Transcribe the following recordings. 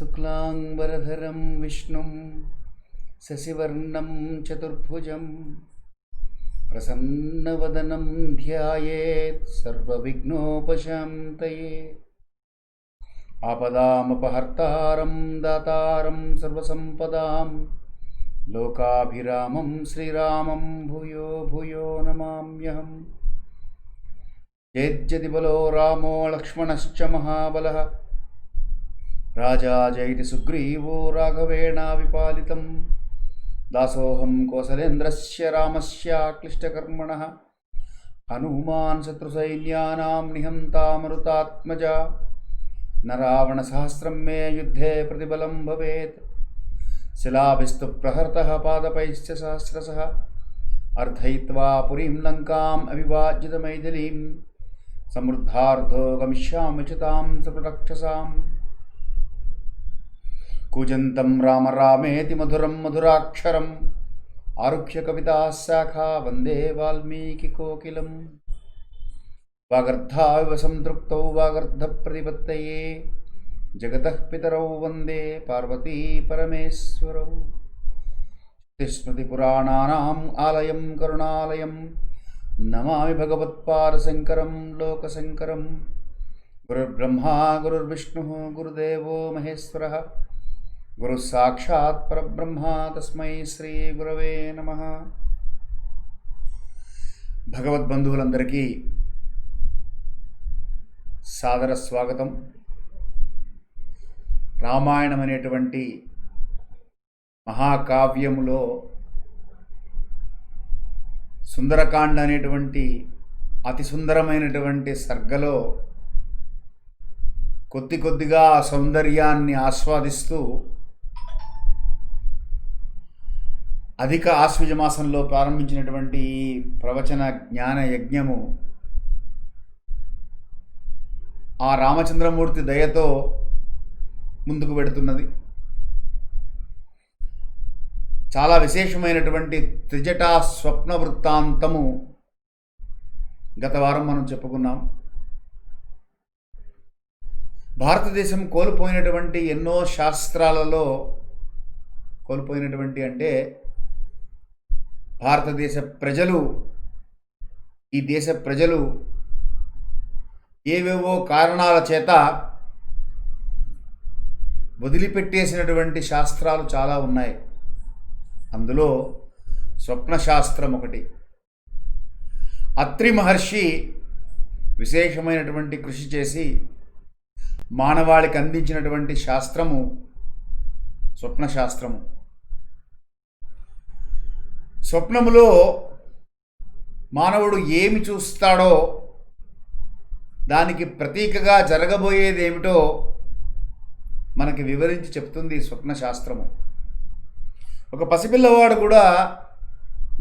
शुक्लांबरधरं विष्णुं शशिवर्णं चतुर्भुजं प्रसन्नवदनं ध्यायेत् सर्वविघ्नोपशान्तये। आपदामपहर्तारं दातारं सर्वसम्पदां लोकाभिरामं श्रीरामं भूयो भूयो नमाम्यहम्। चेद्यति बलो रामो लक्ष्मणश्च महाबलः राजा जयति सुग्रीवो राघवेणाविपालितं दासोऽहं कौसलेन्द्रस्य रामस्याक्लिष्टकर्मणः हनुमान् शत्रुसैन्यानां निहन्ता मरुतात्मजा न रावणसहस्रं मे युद्धे प्रतिबलं भवेत् शिलाभिस्तु प्रहर्तः पादपैश्च सहस्रशः अर्धयित्वा पुरीं लङ्काम् अभिवाज्यतमैथिलीं समृद्धार्धो गमिष्यामि च तां सप्ररक्षसाम्। कूजन्तं राम रामेति मधुरं मधुराक्षरम् आरुह्य कविताः शाखा वन्दे वाल्मीकिकोकिलम्। वागर्धाविव संतृप्तौ वागर्धप्रतिपत्तये जगतः पितरौ वन्दे पार्वती परमेश्वरौ। स्मृतिपुराणानाम् आलयं करुणालयं नमामि भगवत्पादशङ्करं लोकशङ्करं। गुरुर्ब्रह्मा गुरुर्विष्णुः गुरुदेवो महेश्वरः गुरुसाक्षात् परब्रह्मा तस्मै श्री गुरवे नमः। భగవద్బంధువులందరికీ సాదర స్వాగతం. రామాయణం అనేటువంటి మహాకావ్యములో సుందరకాండ అనేటువంటి అతి సుందరమైనటువంటి సర్గలో కొద్ది కొద్దిగా ఆ సౌందర్యాన్ని ఆస్వాదిస్తూ అధిక ఆశ్వయుజ మాసంలో ప్రారంభించినటువంటి ఈ ప్రవచన జ్ఞాన యజ్ఞము ఆ రామచంద్రమూర్తి దయతో ముందుకు పెడుతున్నది. చాలా విశేషమైనటువంటి త్రిజటా స్వప్న వృత్తాంతము గత వారం మనం చెప్పుకున్నాం. భారతదేశం కోల్పోయినటువంటి ఎన్నో శాస్త్రాలలో కోల్పోయినటువంటి అంటే భారతదేశ ప్రజలు ఈ దేశ ప్రజలు ఏవేవో కారణాల చేత వదిలిపెట్టేసినటువంటి శాస్త్రాలు చాలా ఉన్నాయి. అందులో స్వప్నశాస్త్రం ఒకటి. అత్రి మహర్షి విశేషమైనటువంటి కృషి చేసి మానవాళికి అందించినటువంటి శాస్త్రము స్వప్నశాస్త్రము. స్వప్నములో మానవుడు ఏమి చూస్తాడో దానికి ప్రతీకగా జరగబోయేదేమిటో మనకి వివరించి చెప్తుంది స్వప్నశాస్త్రము. ఒక పసిపిల్లవాడు కూడా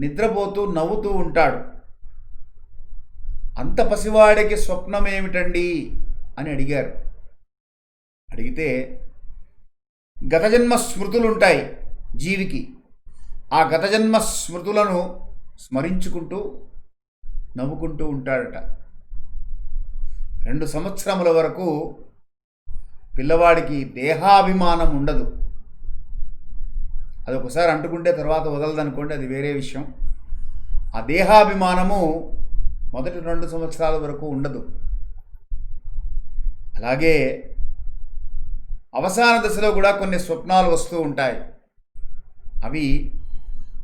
నిద్రపోతూ నవ్వుతూ ఉంటాడు. అంత పసివాడికి స్వప్నం ఏమిటండి అని అడిగారు. అడిగితే గత జన్మ స్మృతులు ఉంటాయి జీవికి. ఆ గత జన్మ స్మృతులను స్మరించుకుంటూ నవ్వుకుంటూ ఉంటాడట. 2 సంవత్సరముల వరకు పిల్లవాడికి దేహాభిమానం ఉండదు. అది ఒకసారి అంటుకుంటే తర్వాత వదలదనుకోండి, అది వేరే విషయం. ఆ దేహాభిమానము మొదటి 2 సంవత్సరాల వరకు ఉండదు. అలాగే అవసాన దశలో కూడా కొన్ని స్వప్నాలు వస్తూ ఉంటాయి. అవి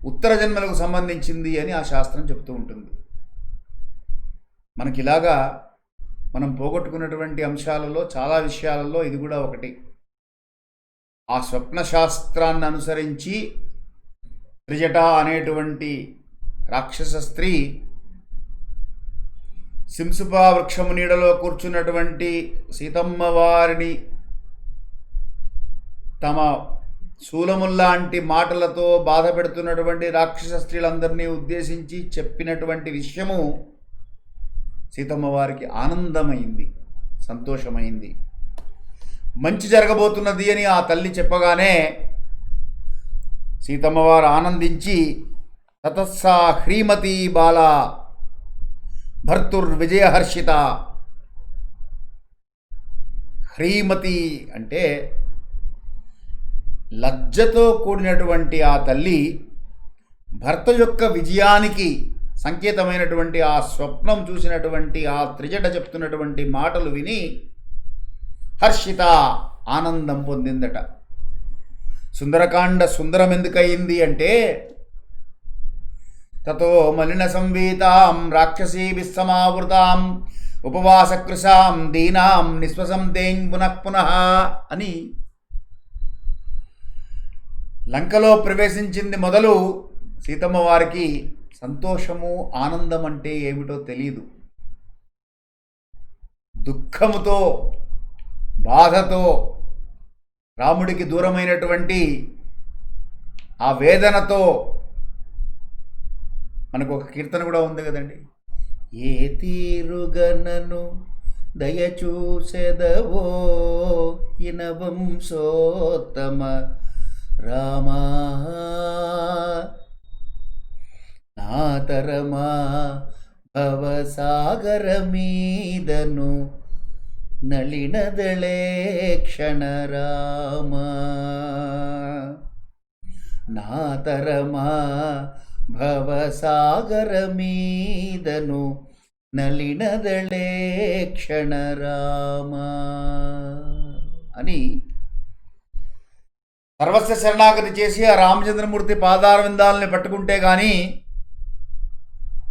ఉత్తర జన్మలకు సంబంధించింది అని ఆ శాస్త్రం చెప్తూ ఉంటుంది. మనకిలాగా మనం పోగొట్టుకున్నటువంటి అంశాలలో చాలా విషయాలలో ఇది కూడా ఒకటి. ఆ స్వప్న శాస్త్రాన్ని అనుసరించి త్రిజట అనేటువంటి రాక్షస స్త్రీ సింసుపా వృక్షము నీడలో కూర్చున్నటువంటి సీతమ్మ వారిని తమ శూలముల్లాంటి మాటలతో బాధ పెడుతున్నటువంటి రాక్షస స్త్రీలందరినీ ఉద్దేశించి చెప్పినటువంటి విషయము సీతమ్మ వారికి ఆనందమైంది, సంతోషమైంది. మంచి జరగబోతున్నది అని ఆ తల్లి చెప్పగానే సీతమ్మవారు ఆనందించి తతస్సా హ్రీమతీ బాల భర్తుర్విజయహర్షిత. హ్రీమతి అంటే లజ్జతో కూడినటువంటి ఆ తల్లి భర్త యొక్క విజయానికి సంకేతమైనటువంటి ఆ స్వప్నం చూసినటువంటి ఆ త్రిజట చెప్తున్నటువంటి మాటలు విని హర్షిత ఆనందం పొందిందట. సుందరకాండ సుందరం ఎందుకయింది అంటే తతో మలిన సంవీతాం రాక్షసీభిః సమావృతాం ఉపవాసకృశాం దీనాం నిశ్వసం తేం పునః పునః అని లంకలో ప్రవేశించింది మొదలు సీతమ్మ వారికి సంతోషము ఆనందం అంటే ఏమిటో తెలియదు. దుఃఖముతో బాధతో రాముడికి దూరమైనటువంటి ఆ వేదనతో మనకు ఒక కీర్తన కూడా ఉంది కదండి. ఏ తీరుగనను దయచూసెదవో ఇనవంశోత్తమ రామా నాతరమా భవసాగర మీదను నళినదళే క్షణరామ నాతరమా భవసాగర మీదను నళినదళే క్షణరామ అని సర్వస్వ శరణాగతి చేసి ఆ రామచంద్రమూర్తి పాదారవిందాలని పట్టుకుంటే కానీ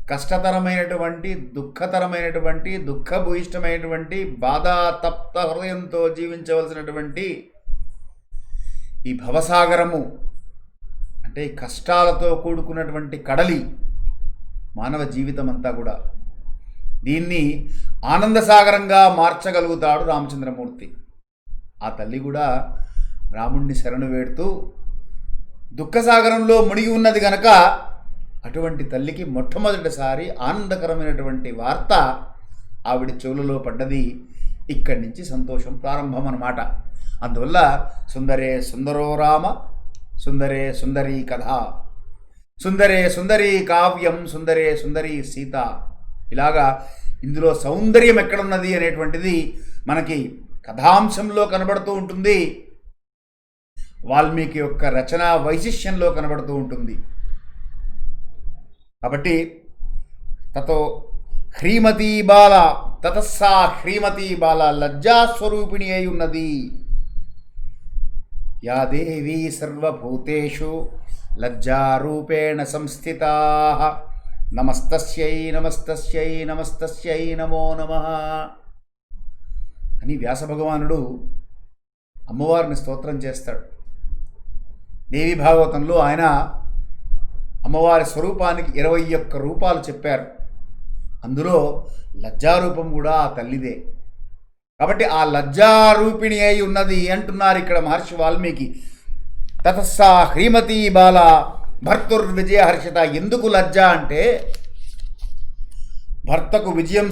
కష్టతరమైనటువంటి దుఃఖతరమైనటువంటి దుఃఖభూయిష్టమైనటువంటి బాధాతప్త హృదయంతో జీవించవలసినటువంటి ఈ భవసాగరము అంటే కష్టాలతో కూడుకున్నటువంటి కడలి మానవ జీవితం అంతా కూడా దీన్ని ఆనందసాగరంగా మార్చగలుగుతాడు రామచంద్రమూర్తి. ఆ తల్లి కూడా రాముణ్ణి శరణు వేడుతూ దుఃఖసాగరంలో మునిగి ఉన్నది గనక అటువంటి తల్లికి మొట్టమొదటిసారి ఆనందకరమైనటువంటి వార్త ఆవిడ చెవులలో పడ్డది. ఇక్కడి నుంచి సంతోషం ప్రారంభం అన్నమాట. అందువల్ల సుందరే సుందరో రామ సుందరే సుందరీ కథ సుందరే సుందరీ కావ్యం సుందరే సుందరీ సీత. ఇలాగా ఇందులో సౌందర్యం ఎక్కడున్నది అనేటువంటిది మనకి కథాంశంలో కనబడుతూ ఉంటుంది, వాల్మీకి యొక్క రచనా వైశిష్యంలో కనబడుతూ ఉంటుంది. కాబట్టి తతో హ్రీమతీ బాల తతస్సా హ్రీమతీ బాల లజ్జాస్వరూపిణి అయి ఉన్నది. యా దేవీ సర్వభూతేషు లజ్జారూపేణ సంస్థితాః నమస్తస్యై నమస్తస్యై నమస్తస్యై నమో నమః అని వ్యాసభగవానుడు అమ్మవారిని స్తోత్రం చేస్తాడు. దేవి భాగవతంలో ఆయన అమ్మవారి స్వరూపానికి 21 రూపాలు చెప్పారు. అందులో లజ్జారూపం కూడా ఆ తల్లిదే. కాబట్టి ఆ లజ్జారూపిణి అయి ఉన్నది అంటున్నారు ఇక్కడ మహర్షి వాల్మీకి. తతస్సా హ్రీమతీ బాల భర్తుర్విజయ హర్షిత. ఎందుకు లజ్జ అంటే భర్తకు విజయం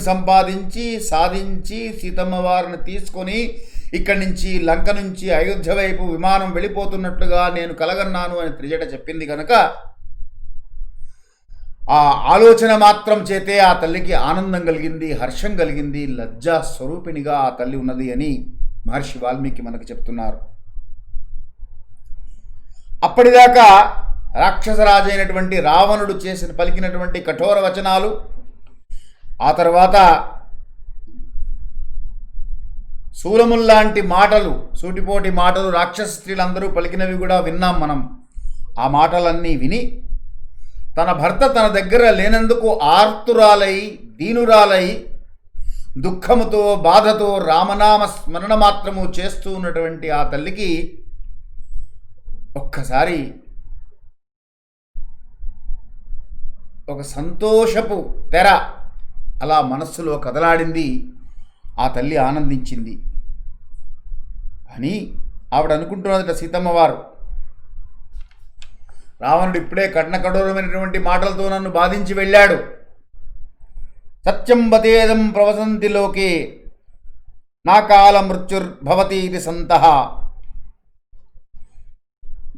సాధించి సీతమ్మ వారిని తీసుకొని ఇక్కడి నుంచి లంక నుంచి అయోధ్య వైపు విమానం వెళ్ళిపోతున్నట్లుగా నేను కలగన్నాను అని త్రిజట చెప్పింది కనుక ఆ ఆలోచన మాత్రం చేతే ఆ తల్లికి ఆనందం కలిగింది, హర్షం కలిగింది. లజ్జా స్వరూపిణిగా ఆ తల్లి ఉన్నది అని మహర్షి వాల్మీకి మనకు చెప్తున్నారు. అప్పటిదాకా రాక్షసరాజైనటువంటి రావణుడు పలికినటువంటి కఠోర వచనాలు, ఆ తర్వాత శూలముల్లాంటి మాటలు, సూటిపోటి మాటలు రాక్షస స్త్రీలందరూ పలికినవి కూడా విన్నాం మనం. ఆ మాటలన్నీ విని తన భర్త తన దగ్గర లేనందుకు ఆర్తురాలై దీనురాలై దుఃఖముతో బాధతో రామనామ స్మరణ మాత్రము చేస్తూ ఉన్నటువంటి ఆ తల్లికి ఒక్కసారి ఒక సంతోషపు తెర అలా మనస్సులో కదలాడింది. ఆ తల్లి ఆనందించింది. అని ఆవిడ అనుకుంటున్నదట సీతమ్మవారు, రావణుడు ఇప్పుడే కఠోరమైనటువంటి మాటలతో నన్ను బాధించి వెళ్ళాడు. సత్యం వతేదం ప్రవసంతి లోకే నా కాల మృత్యుర్భవతీతి సంతః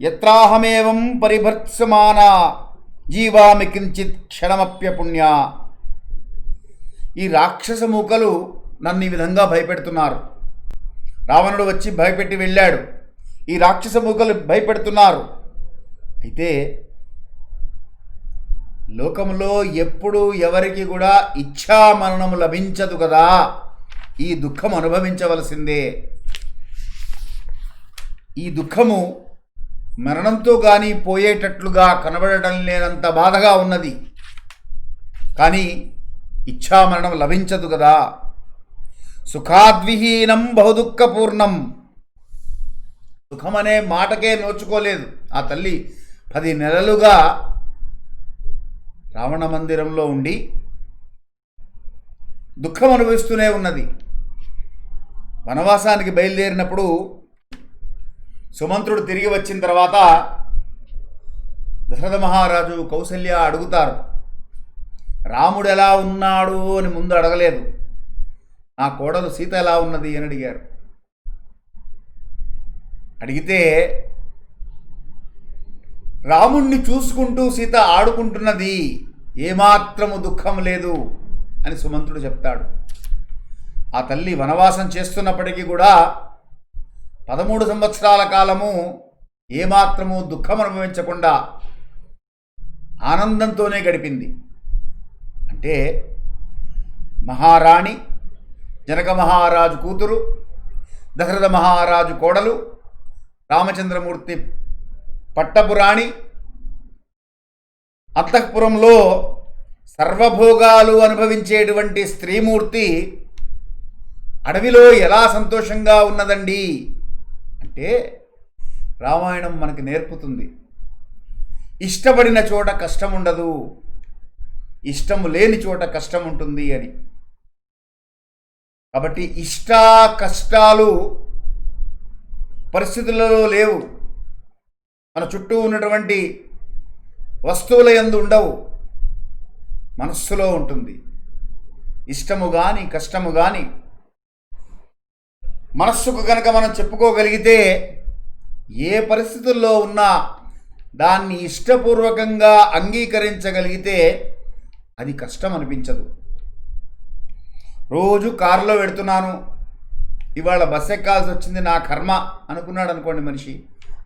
యత్రాహమేవం పరిభర్త్సమానా జీవామి కించిత్ క్షణమప్యపుణ్య. ఈ రాక్షస మూకలు నన్ను ఈ విధంగా భయపెడుతున్నారు. రావణుడు వచ్చి భయపెట్టి వెళ్ళాడు. ఈ రాక్షస మూకలు భయపెడుతున్నారు. అయితే లోకంలో ఎప్పుడు ఎవరికి కూడా ఇచ్ఛా మరణము లభించదు కదా, ఈ దుఃఖం అనుభవించవలసిందే. ఈ దుఃఖము మరణంతో కానీ పోయేటట్లుగా కనబడటం లేనంత బాధగా ఉన్నది, కానీ ఇచ్ఛామరణం లభించదు కదా. సుఖాద్విహీనం బహుదుఃఖపూర్ణం. సుఖమనే మాటకే నోచుకోలేదు ఆ తల్లి. 10 నెలలుగా రావణ మందిరంలో ఉండి దుఃఖం అనుభవిస్తూనే ఉన్నది. వనవాసానికి బయలుదేరినప్పుడు సుమంత్రుడు తిరిగి వచ్చిన తర్వాత దశరథ మహారాజు కౌసల్య అడుగుతారు, రాముడు ఎలా ఉన్నాడు అని ముందు అడగలేదు, ఆ కోడలు సీత ఎలా ఉన్నది అని అడిగారు. అడిగితే రాముణ్ణి చూసుకుంటూ సీత ఆడుకుంటున్నది, ఏమాత్రము దుఃఖం లేదు అని సుమంత్రుడు చెప్తాడు. ఆ తల్లి వనవాసం చేస్తున్నప్పటికీ కూడా 13 సంవత్సరాల కాలము ఏమాత్రము దుఃఖం అనుభవించకుండా ఆనందంతోనే గడిపింది. అంటే మహారాణి, జనక మహారాజు కూతురు, దశరథ మహారాజు కోడలు, రామచంద్రమూర్తి పట్టపురాణి, అంతఃపురంలో సర్వభోగాలు అనుభవించేటువంటి స్త్రీమూర్తి అడవిలో ఎలా సంతోషంగా ఉన్నదండి అంటే రామాయణం మనకి నేర్పుతుంది, ఇష్టపడిన చోట కష్టం ఉండదు, ఇష్టము లేని చోట కష్టం ఉంటుంది అని. కాబట్టి ఇష్ట కష్టాలు పరిస్థితులలో లేవు, మన చుట్టూ ఉన్నటువంటి వస్తువుల యందు ఉండవు, మనస్సులో ఉంటుంది. ఇష్టము కానీ కష్టము కానీ మనస్సుకు కనుక మనం చెప్పుకోగలిగితే ఏ పరిస్థితుల్లో ఉన్నా దాన్ని ఇష్టపూర్వకంగా అంగీకరించగలిగితే అది కష్టం అనిపించదు. రోజు కారులో వెడుతున్నాను, ఇవాళ బస్సు ఎక్కాల్సి వచ్చింది, నా కర్మ అనుకున్నాడు అనుకోండి మనిషి,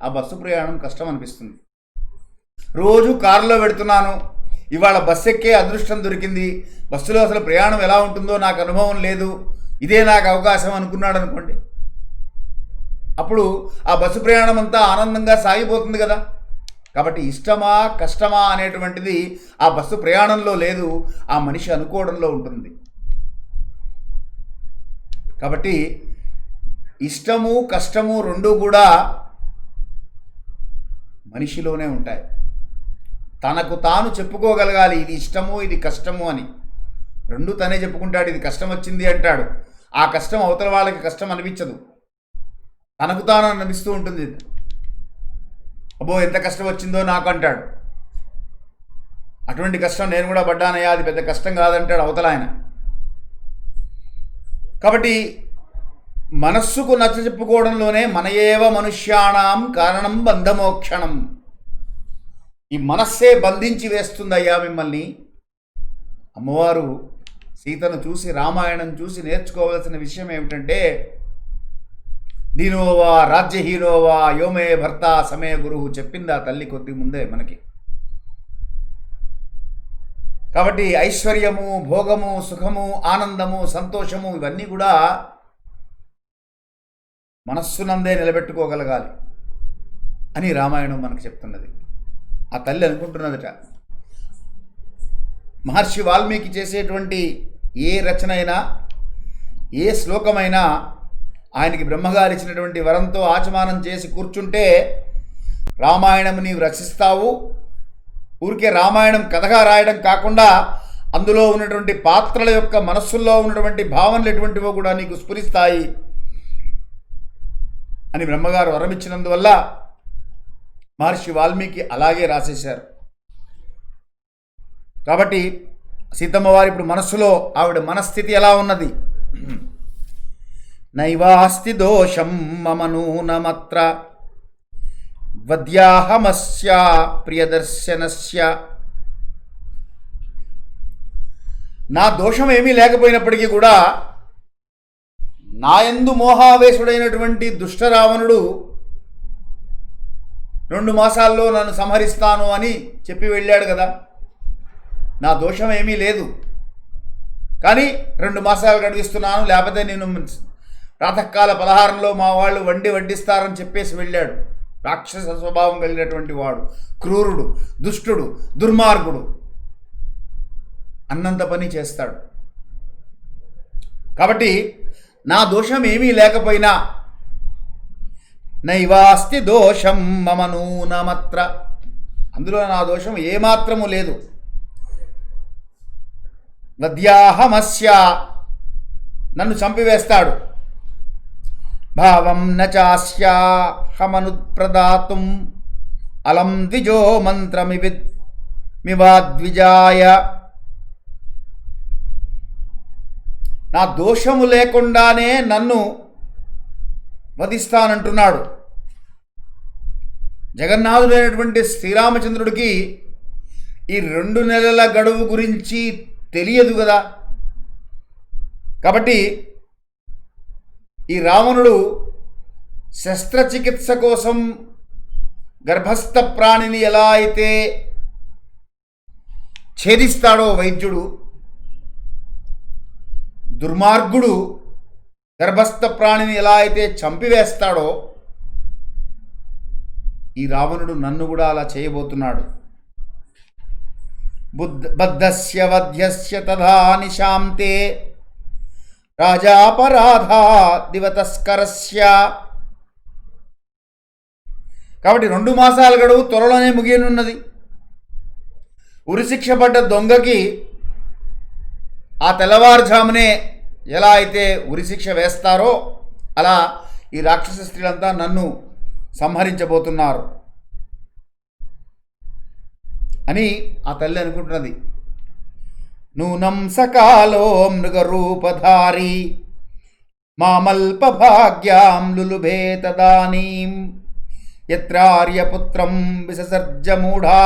ఆ బస్సు ప్రయాణం కష్టం అనిపిస్తుంది. రోజు కారులో వెడుతున్నాను, ఇవాళ బస్సు ఎక్కే అదృష్టం దొరికింది, బస్సులో అసలు ప్రయాణం ఎలా ఉంటుందో నాకు అనుభవం లేదు, ఇదే నాకు అవకాశం అనుకున్నాడు అనుకోండి, అప్పుడు ఆ బస్సు ప్రయాణం అంతా ఆనందంగా సాగిపోతుంది కదా. కాబట్టి ఇష్టమా కష్టమా అనేటువంటిది ఆ బస్సు ప్రయాణంలో లేదు, ఆ మనిషి అనుకోవడంలో ఉంటుంది. కాబట్టి ఇష్టము కష్టము రెండూ కూడా మనిషిలోనే ఉంటాయి. తనకు తాను చెప్పుకోగలగాలి, ఇది ఇష్టము ఇది కష్టము అని. రెండు తనే చెప్పుకుంటాడు, ఇది కష్టం వచ్చింది అంటాడు, ఆ కష్టం అవతల వాళ్ళకి కష్టం అనిపించదు, తనకు తాను అనిపిస్తూ ఉంటుంది. అబ్బో ఎంత కష్టం వచ్చిందో నాకు అంటాడు, అటువంటి కష్టం నేను కూడా పడ్డానయ్యా, అది పెద్ద కష్టం కాదంటాడు అవతల ఆయన. కాబట్టి మనస్సుకు నచ్చ చెప్పుకోవడంలోనే మన ఏవ మనుష్యాణం కారణం బంధమోక్షణం. ఈ మనస్సే బంధించి వేస్తుందయ్యా మిమ్మల్ని. అమ్మవారు సీతను చూసి, రామాయణం చూసి నేర్చుకోవాల్సిన విషయం ఏమిటంటే, దీనోవా రాజ్యహీనోవా యోమే భర్త సమే గురువు చెప్పింది ఆ తల్లి కొద్ది ముందే మనకి. కాబట్టి ఐశ్వర్యము, భోగము, సుఖము, ఆనందము, సంతోషము ఇవన్నీ కూడా మనస్సునందే నిలబెట్టుకోగలగాలి అని రామాయణం మనకు చెప్తున్నది. ఆ తల్లి అనుకుంటున్నదట, మహర్షి వాల్మీకి చేసేటువంటి ఏ రచన అయినా, ఏ శ్లోకమైనా ఆయనకి బ్రహ్మగారు ఇచ్చినటువంటి వరంతో ఆచమానం చేసి కూర్చుంటే రామాయణం నీవు రచిస్తావు. ఊరికే రామాయణం కథగా రాయడం కాకుండా అందులో ఉన్నటువంటి పాత్రల యొక్క మనస్సుల్లో ఉన్నటువంటి భావనలు ఎటువంటివో కూడా నీకు స్ఫురిస్తాయి అని బ్రహ్మగారు వరమిచ్చినందువల్ల మహర్షి వాల్మీకి అలాగే రాసేశారు. కాబట్టి సీతమ్మ వారి ఇప్పుడు మనస్సులో ఆవిడ మనస్థితి ఎలా ఉన్నది? నైవాస్తి దోషం మమ నూనమత్ర వద్యాహమస్య ప్రియదర్శనస్య. నా దోషం ఏమీ లేకపోయినప్పటికీ కూడా నాయందు మోహావేశుడైనటువంటి దుష్టరావణుడు 2 మాసాల్లో నన్ను సంహరిస్తాను అని చెప్పి వెళ్ళాడు కదా, నా దోషం ఏమీ లేదు, కానీ 2 మాసాలు గడిపిస్తున్నాను, లేకపోతే నేను ప్రాతకాల పలహారంలో మా వాళ్ళు వడ్డిస్తారని చెప్పేసి వెళ్ళాడు. రాక్షస స్వభావం కలిగినటువంటి వాడు, క్రూరుడు, దుష్టుడు, దుర్మార్గుడు, అన్నంత పని చేస్తాడు. కాబట్టి నా దోషం ఏమీ లేకపోయినా నైవాస్తి దోషం మమ నూనమత్ర, అందులో నా దోషం ఏమాత్రము లేదు. వద్యాహమస్య, నన్ను చంపివేస్తాడు. భావం నచాస్యాహమనుప్రదాతుం అలం ద్విజో మంత్రమివాద్విజాయ, నా దోషము లేకుండానే నన్ను వధిస్తానంటున్నాడు. జగన్నాథుడైనటువంటి శ్రీరామచంద్రుడికి ఈ 2 నెలల గడువు గురించి తెలియదు కదా. కాబట్టి ఈ రావణుడు శస్త్రచికిత్స కోసం గర్భస్థ ప్రాణిని ఎలా అయితే ఛేదిస్తాడో వైద్యుడు, దుర్మార్గుడు గర్భస్థ ప్రాణిని ఎలా అయితే చంపివేస్తాడో, ఈ రావణుడు నన్ను కూడా అలా చేయబోతున్నాడు. బద్ధస్య వధ్యస్య తథా నిశాంతే రాజాపరాధా దివతస్కరస్య. కాబట్టి 2 మాసాల గడువు త్వరలోనే ముగియనున్నది. ఉరిశిక్ష పడ్డ దొంగకి ఆ తెల్లవారుజామునే ఎలా అయితే ఉరిశిక్ష వేస్తారో అలా ఈ రాక్షస స్త్రీలంతా నన్ను సంహరించబోతున్నారు అని ఆ తల్లి అనుకుంటున్నది. నూనం సకాలో మృగరూపధారి మామల్పభాగ్యాం లులుభే తదానీం యత్రార్యపుత్రం విససర్జమూఢా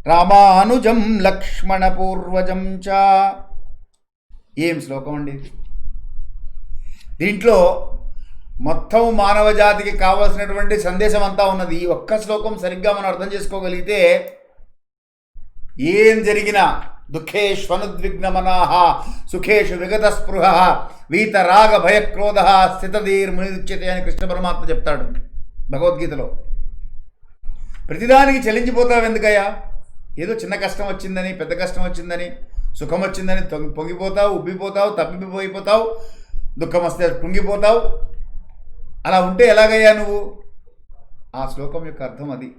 రామానుజం లక్ష్మణపూర్వజం చ. ఏం శ్లోకం అండి! దీంట్లో మొత్తం మానవ జాతికి కావలసినటువంటి సందేశం అంతా ఉన్నది. ఈ ఒక్క శ్లోకం సరిగ్గా మనం అర్థం చేసుకోగలిగితే ఏం జరిగినా దుఃఖేష్వనుద్విగ్నమనాః సుఖేషు విగత స్పృహ వీతరాగ భయక్రోధ స్థితధీర్మునిరుచ్యతే అని కృష్ణ పరమాత్మ చెప్తాడు భగవద్గీతలో. ప్రతిదానికి చెల్లించిపోతావు ఎందుకయ్యా? ఏదో చిన్న కష్టం వచ్చిందని, పెద్ద కష్టం వచ్చిందని, సుఖం వచ్చిందని పొంగిపోతావు, ఉబ్బిపోతావు, తప్పిపోయిపోతావు, దుఃఖం వస్తే కృంగిపోతావు. అలా ఉంటే ఎలాగయ్యా నువ్వు? ఆ శ్లోకం యొక్క అర్థం అది.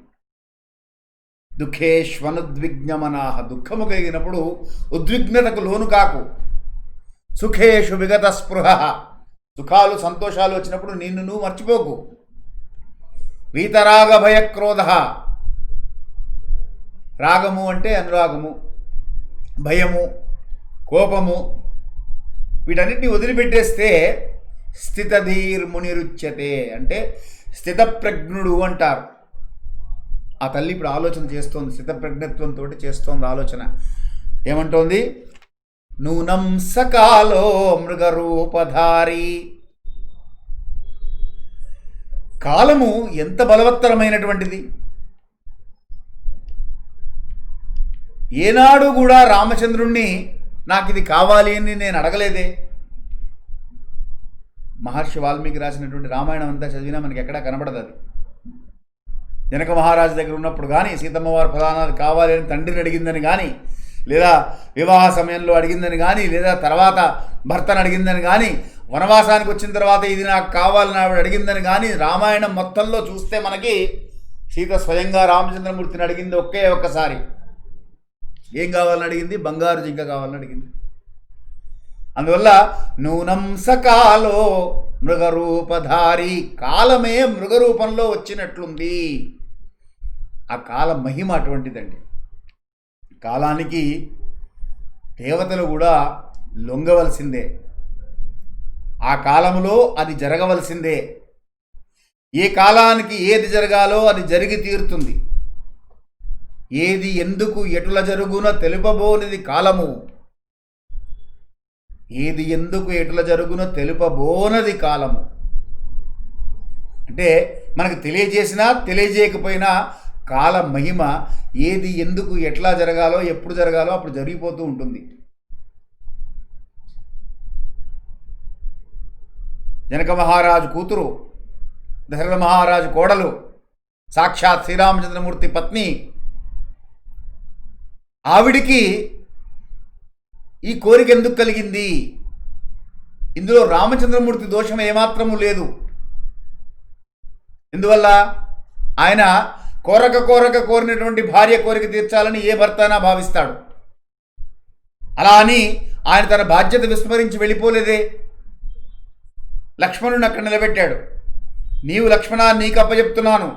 దుఃఖేష్వనుద్విగ్నమనాః, దుఃఖము కలిగినప్పుడు ఉద్విగ్నతకు లోను కాకు. సుఖేషు విగత స్పృహ, సుఖాలు సంతోషాలు వచ్చినప్పుడు నిన్ను నువ్వు మర్చిపోకు. వీతరాగ భయక్రోధ, రాగము అంటే అనురాగము, భయము, కోపము, వీటన్నిటిని వదిలిపెట్టేస్తే స్థితధీర్మునిరుచ్యతే అంటే స్థితప్రజ్ఞుడు అంటారు. ఆ తల్లి ఇప్పుడు ఆలోచన చేస్తోంది, స్థితప్రజ్ఞత్వంతో చేస్తోంది ఆలోచన. ఏమంటోంది? నూనం సకాలో మృగరూపధారి. కాలము ఎంత బలవత్తరమైనటువంటిది! ఏనాడు కూడా రామచంద్రుణ్ణి నాకు ఇది కావాలి అని నేను అడగలేదే. మహర్షి వాల్మీకి రాసినటువంటి రామాయణం అంతా చదివినా మనకి ఎక్కడా కనబడదు అది. జనక మహారాజు దగ్గర ఉన్నప్పుడు కానీ సీతమ్మ వారు ఫలానాది కావాలి అని తండ్రిని అడిగిందని కానీ, లేదా వివాహ సమయంలో అడిగిందని కానీ, లేదా తర్వాత భర్తను అడిగిందని కానీ, వనవాసానికి వచ్చిన తర్వాత ఇది నాకు కావాలని ఆవిడ అడిగిందని కానీ, రామాయణం మొత్తంలో చూస్తే మనకి సీత స్వయంగా రామచంద్రమూర్తిని అడిగింది ఒక్కసారి. ఏం కావాలని అడిగింది? బంగారు జింక కావాలని అడిగింది. అందువల్ల నూనం సకాలో మృగరూపధారి, కాలమే మృగరూపంలో వచ్చినట్లుంది. ఆ కాల మహిమ అటువంటిదండి. కాలానికి దేవతలు కూడా లొంగవలసిందే. ఆ కాలంలో అది జరగవలసిందే. ఏ కాలానికి ఏది జరగాలో అది జరిగి తీరుతుంది. ఏది ఎందుకు ఎటుల జరుగున తెలుపబోనిది కాలము. ఏది ఎందుకు ఎటుల జరుగున తెలుపబోనది కాలము. అంటే మనకు తెలియజేసినా తెలియజేయకపోయినా కాల మహిమ ఏది ఎందుకు ఎట్లా జరగాలో ఎప్పుడు జరగాలో అప్పుడు జరిగిపోతూ ఉంటుంది. జనక మహారాజు కూతురు, దశరథ మహారాజు కోడలు, సాక్షాత్ శ్రీరామచంద్రమూర్తి పత్ని, ఆవిడికి ఈ కోరిక ఎందుకు కలిగింది? ఇందులో రామచంద్రమూర్తి దోషం ఏమాత్రము లేదు. ఎందువల్ల ఆయన కోరినటువంటి భార్య కోరిక తీర్చాలని ఏ భర్త అయినా భావిస్తాడు. అలా అని ఆయన తన బాధ్యత విస్మరించి వెళ్ళిపోలేదే. లక్ష్మణుని అక్కడ నిలబెట్టాడు. నీవు లక్ష్మణ, నీకు అప్పచెప్తున్నాను,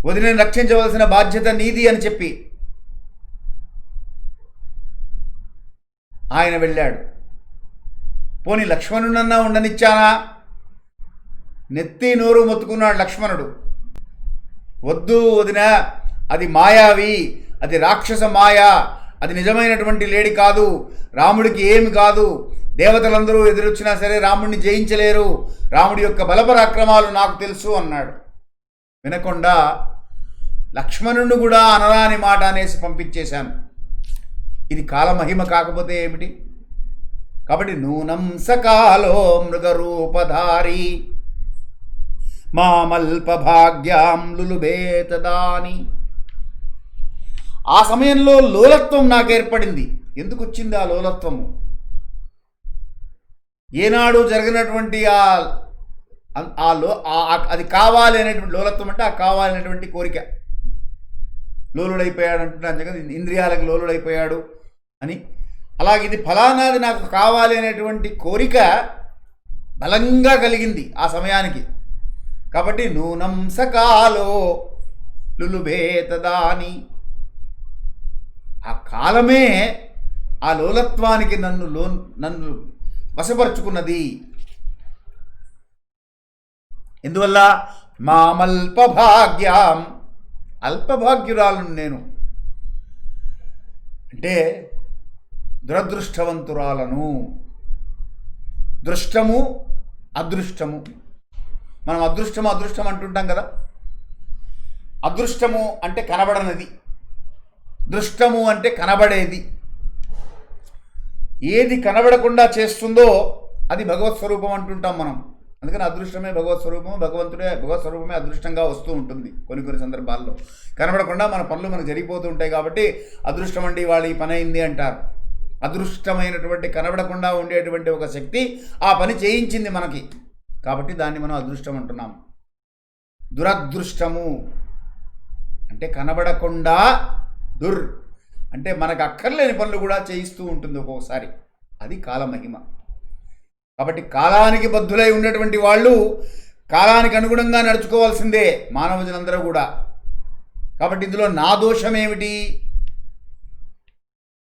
వదిలిని రక్షించవలసిన బాధ్యత నీది అని చెప్పి ఆయన వెళ్ళాడు. పోనీ లక్ష్మణునన్నా ఉండనిచ్చానా? నెత్తి నోరు మొత్తుకున్నాడు లక్ష్మణుడు. వద్దు వదిన, అది మాయావి, అది రాక్షస మాయ, అది నిజమైనటువంటి లేడి కాదు, రాముడికి ఏమి కాదు, దేవతలందరూ ఎదురొచ్చినా సరే రాముడిని జయించలేరు, రాముడి యొక్క బలపరాక్రమాలు నాకు తెలుసు అన్నాడు. వినకుండా లక్ష్మణుడు కూడా అనరాని మాట అనేసి పంపించేశాను. ఇది కాలమహిమ కాకపోతే ఏమిటి? కాబట్టి నూనం సకాలో మృగరూపధారి మామల్ప భాగ్యాం లులుబేతదాని. ఆ సమయంలో లోలత్వం నాకు ఏర్పడింది. ఎందుకు వచ్చింది ఆ లోలత్వము? ఏనాడు జరిగినటువంటి అది కావాలి అనేటువంటి లోలత్వం, అంటే ఆ కావాలనేటువంటి కోరిక. లోలుడైపోయాడు అంటున్నాను కదా, ఇంద్రియాలకు లోలుడైపోయాడు అని. అలాగే ఇది ఫలానాది నాకు కావాలి అనేటువంటి కోరిక బలంగా కలిగింది ఆ సమయానికి. కాబట్టి నూనం సకాలో లులుభేతదాని, ఆ కాలమే ఆ లోలత్వానికి నన్ను వశపరుచుకున్నది. ఎందువల్ల మామల్పభాగ్యాం, అల్పభాగ్యురాలను నేను, అంటే దురదృష్టవంతురాలను. దృష్టము అదృష్టము, మనం అదృష్టం అంటుంటాం కదా. అదృష్టము అంటే కనబడనిది, దృష్టము అంటే కనబడేది. ఏది కనబడకుండా చేస్తుందో అది భగవత్ స్వరూపం అంటుంటాం మనం. అందుకని అదృష్టమే భగవత్ స్వరూపము, భగవత్ స్వరూపమే అదృష్టంగా వస్తూ ఉంటుంది కొన్ని సందర్భాల్లో. కనబడకుండా మన పనులు మనకు జరిగిపోతూ ఉంటాయి కాబట్టి అదృష్టం అండి వాళ్ళు ఈ పని అయింది అంటారు. అదృష్టమైనటువంటి కనబడకుండా ఉండేటువంటి ఒక శక్తి ఆ పని చేయించింది మనకి, కాబట్టి దాన్ని మనం అదృష్టం అంటున్నాం. దురదృష్టము అంటే కనబడకుండా, అంటే మనకు అక్కర్లేని పనులు కూడా చేయిస్తూ ఉంటుంది ఒక్కొక్కసారి. అది కాలమహిమ. కాబట్టి కాలానికి బద్ధులై ఉన్నటువంటి వాళ్ళు కాలానికి అనుగుణంగా నడుచుకోవాల్సిందే మానవులందరూ కూడా. కాబట్టి ఇందులో నా దోషం ఏమిటి?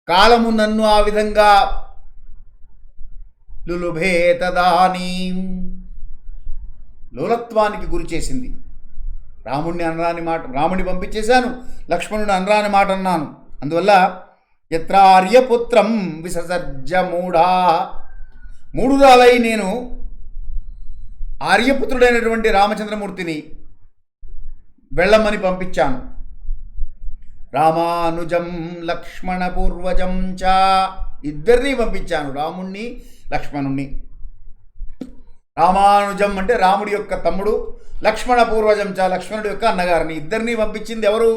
కాలము నన్ను ఆ విధంగా లులుభేతదాని, లోలత్వానికి గురి చేసింది. రాముడిని అనరాని మాట, రాముడిని పంపించేశాను, లక్ష్మణుడు అనరాని మాట అన్నాను. అందువల్ల యత్రార్యపుత్రం విసర్జ మూఢా, మూఢురాలై నేను ఆర్యపుత్రుడైనటువంటి రామచంద్రమూర్తిని వెళ్ళమని పంపించాను. రామానుజం లక్ష్మణ పూర్వజం చ, ఇద్దరిని పంపించాను, రాముణ్ణి లక్ష్మణుణ్ణి. రామానుజం అంటే రాముడి యొక్క తమ్ముడు, లక్ష్మణ పూర్వజం చ లక్ష్మణుడి యొక్క అన్నగారిని, ఇద్దరిని పంపించింది ఎవరు?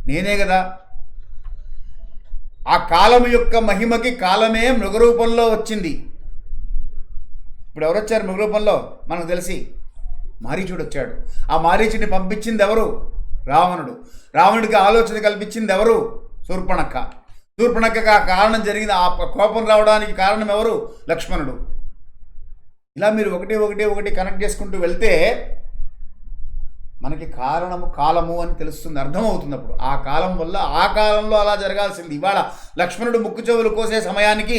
నేనే కదా. ఆ కాలము యొక్క మహిమకి కాలమే మృగరూపంలో వచ్చింది. ఇప్పుడు ఎవరు వచ్చారు మృగరూపంలో? మనకు తెలిసి మారీచుడు వచ్చాడు. ఆ మారీచుడిని పంపించింది ఎవరు? రావణుడు. రావణుడికి ఆలోచన కల్పించింది ఎవరు? శూర్పణఖ. శూర్పణఖకి ఆ కారణం జరిగింది, ఆ కోపం రావడానికి కారణం ఎవరు? లక్ష్మణుడు. ఇలా మీరు ఒకటి కనెక్ట్ చేసుకుంటూ వెళ్తే మనకి కారణము కాలము అని తెలుస్తుంది, అర్థమవుతుంది. అప్పుడు ఆ కాలం వల్ల ఆ కాలంలో అలా జరగాల్సింది. ఇవాళ లక్ష్మణుడు ముక్కు చెవులు కోసే సమయానికి